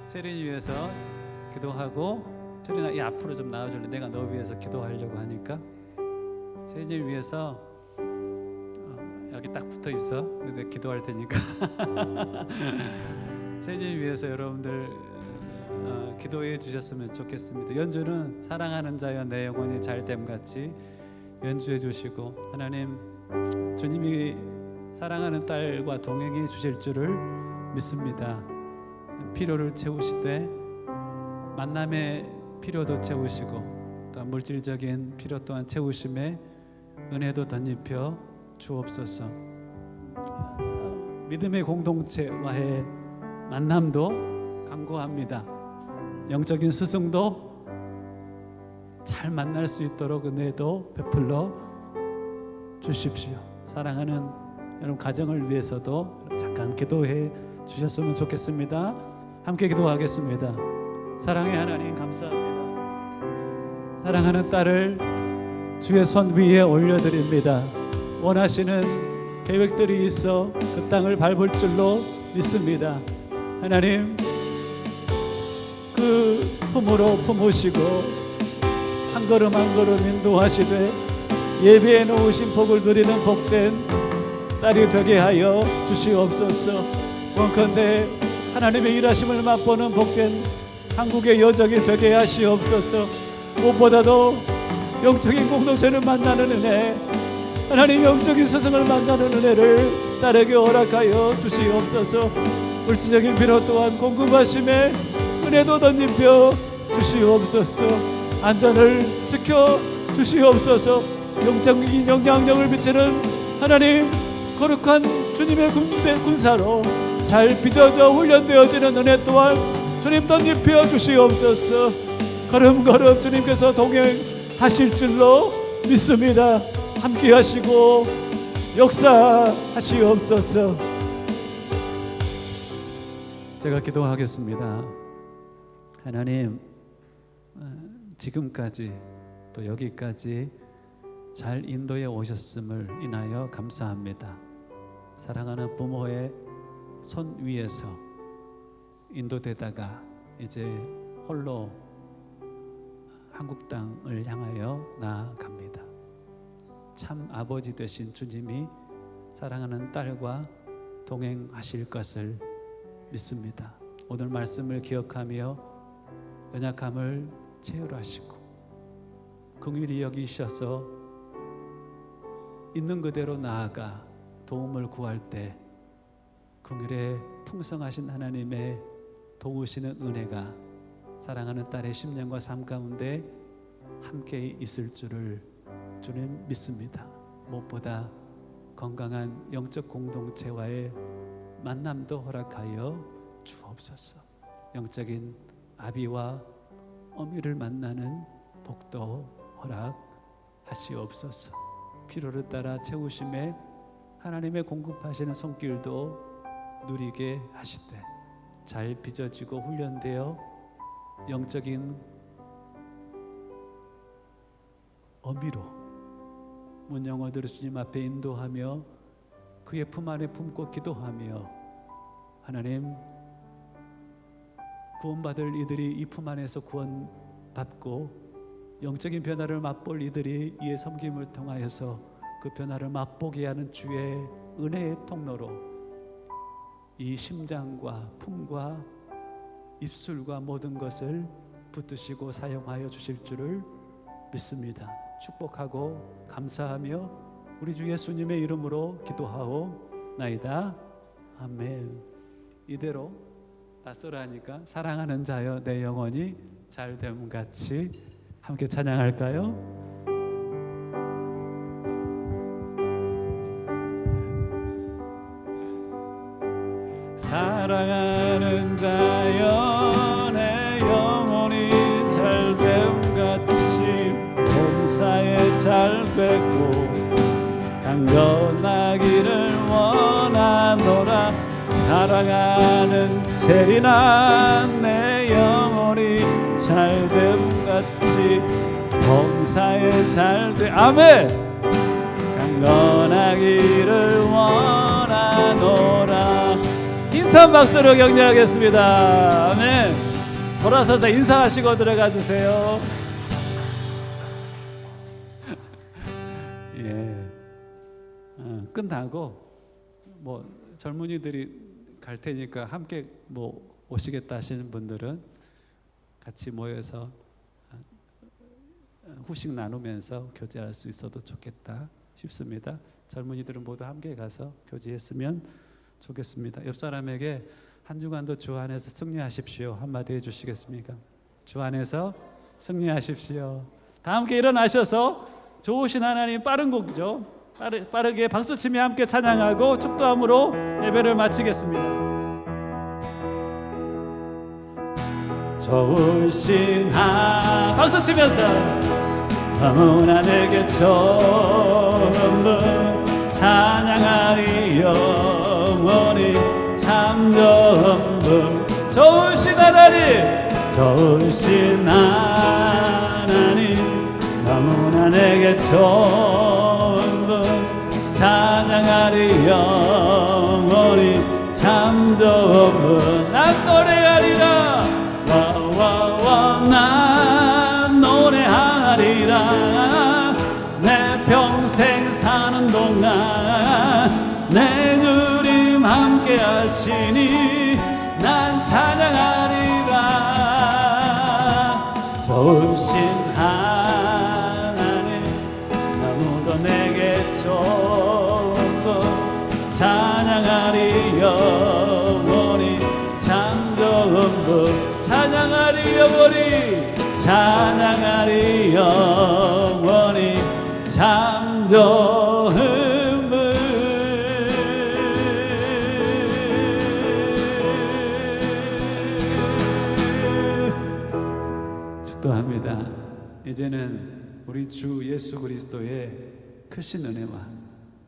Speaker 2: 체린이 위해서 기도하고, 체린아 이 앞으로 좀 나와줄래? 내가 너 위해서 기도하려고 하니까. 체린이를 위해서 여기 딱 붙어 있어. 내가 기도할 테니까. 체린이를 위해서 여러분들 기도해 주셨으면 좋겠습니다. 연주는 사랑하는 자여 내 영혼이 잘됨 같이 연주해 주시고, 하나님 주님이 사랑하는 딸과 동행해 주실 줄을 믿습니다. 필요를 채우시되 만남의 필요도 채우시고 또 물질적인 필요 또한 채우심에 은혜도 덧입혀 주옵소서. 믿음의 공동체와의 만남도 간구합니다. 영적인 스승도 잘 만날 수 있도록 은혜도 베풀러 주십시오. 사랑하는 여러분 가정을 위해서도 잠깐 기도해 주셨으면 좋겠습니다. 함께 기도하겠습니다. 사랑의 하나님 감사합니다. 사랑하는 딸을 주의 손 위에 올려드립니다. 원하시는 계획들이 있어 그 땅을 밟을 줄로 믿습니다. 하나님 그 품으로 품으시고 한 걸음 한 걸음 인도하시되 예배에 놓으신 복을 누리는 복된 딸이 되게 하여 주시옵소서. 원컨대 하나님의 일하심을 맛보는 복된 한국의 여정이 되게 하시옵소서. 무엇보다도 영적인 공동체를 만나는 은혜, 하나님 영적인 스승을 만나는 은혜를 딸에게 허락하여 주시옵소서. 물질적인 필요 또한 공급하심에 은혜도 덧입혀 주시옵소서. 안전을 지켜 주시옵소서. 영적인 영향력을 비치는 하나님 거룩한 주님의 군사로 잘 빚어져 훈련되어지는 은혜 또한 주님 덧입혀 주시옵소서. 걸음걸음 주님께서 동행하실 줄로 믿습니다. 함께 하시고 역사하시옵소서. 제가 기도하겠습니다. 하나님 지금까지 또 여기까지 잘 인도해 오셨음을 인하여 감사합니다. 사랑하는 부모의 손 위에서 인도되다가 이제 홀로 한국 땅을 향하여 나아갑니다. 참 아버지 되신 주님이 사랑하는 딸과 동행하실 것을 믿습니다. 오늘 말씀을 기억하며 연약함을 채울하시고 긍휼히 여기셔서 있는 그대로 나아가 도움을 구할 때 긍휼에 풍성하신 하나님의 도우시는 은혜가 사랑하는 딸의 심령과 삶 가운데 함께 있을 줄을 주님 믿습니다. 무엇보다 건강한 영적 공동체와의 만남도 허락하여 주옵소서. 영적인 아비와 어미를 만나는 복도 허락하시옵소서. 필요를 따라 채우심에 하나님의 공급하시는 손길도 누리게 하시되 잘 빚어지고 훈련되어 영적인 어미로 문영어들을 주님 앞에 인도하며 그의 품 안에 품고 기도하며 하나님 구원받을 이들이 이 품 안에서 구원받고 영적인 변화를 맛볼 이들이 이의 섬김을 통하여서 그 변화를 맛보게 하는 주의 은혜의 통로로 이 심장과 품과 입술과 모든 것을 붙드시고 사용하여 주실 줄을 믿습니다. 축복하고 감사하며 우리 주 예수님의 이름으로 기도하오나이다. 아멘. 이대로 낯설하니까 사랑하는 자여 내 영혼이 잘됨 같이 함께 찬양할까요? 사랑하는 자여 내 영혼이 잘됨같이 봉사에 잘되고 강건하기를 원하노라. 사랑하는 체리나 내 영혼이 잘됨같이 봉사에 잘되 아멘. 강건하기를 원하노라. 힘찬 박수로 격려하겠습니다. 아멘. 돌아서서 인사하시고 들어가 주세요. 예. 끝나고 뭐 젊은이들이 갈 테니까 함께 뭐 오시겠다 하시는 분들은 같이 모여서 후식 나누면서 교제할 수 있어도 좋겠다 싶습니다. 젊은이들은 모두 함께 가서 교제했으면 좋겠습니다. 옆 사람에게 한 주간도 주 안에서 승리하십시오 한마디 해주시겠습니까? 주 안에서 승리하십시오. 다 함께 일어나셔서 좋으신 하나님 빠른 곡이죠. 빠르게 박수치며 함께 찬양하고 축도함으로 예배를 마치겠습니다. 좋으신 하나님 박수치면서 너무나 내게 좋은 분 찬양하리 영원히 참 좋은 분. 좋으신 하나님 좋으신 하나님 너무나 내게 좋은 분 찬양하리 영원히 참 좋은 분. 난 노래하리라 와와와 난 노래하리라. 내 평생 사는 동안 내 주님 함께 하시니 난 찬양하리라. 좋으신 하나님 너무도 내게 좋은 분 찬양하리 영원히 참 좋은 분 찬양하리 영원히 찬양하리 영원히 참 좋은 분. 축도합니다. 이제는 우리 주 예수 그리스도의 크신 은혜와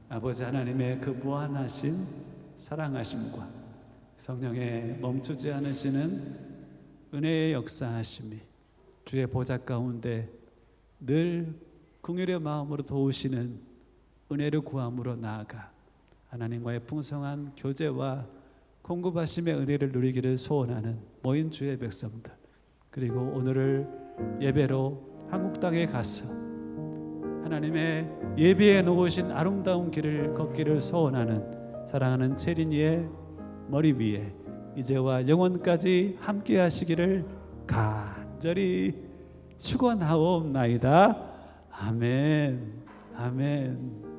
Speaker 2: 아버지 하나님의 그 무한하신 사랑하심과 성령의 멈추지 않으시는 은혜의 역사하심이 주의 보좌 가운데 늘 긍휼의 마음으로 도우시는 은혜를 구함으로 나아가 하나님과의 풍성한 교제와 공급하심의 은혜를 누리기를 소원하는 모인 주의 백성들, 그리고 오늘을 예배로 한국 땅에 가서 하나님의 예비해 놓으신 아름다운 길을 걷기를 소원하는 사랑하는 체린이의 머리 위에 이제와 영원까지 함께 하시기를 간절히 축원하옵나이다. 아멘. 아멘.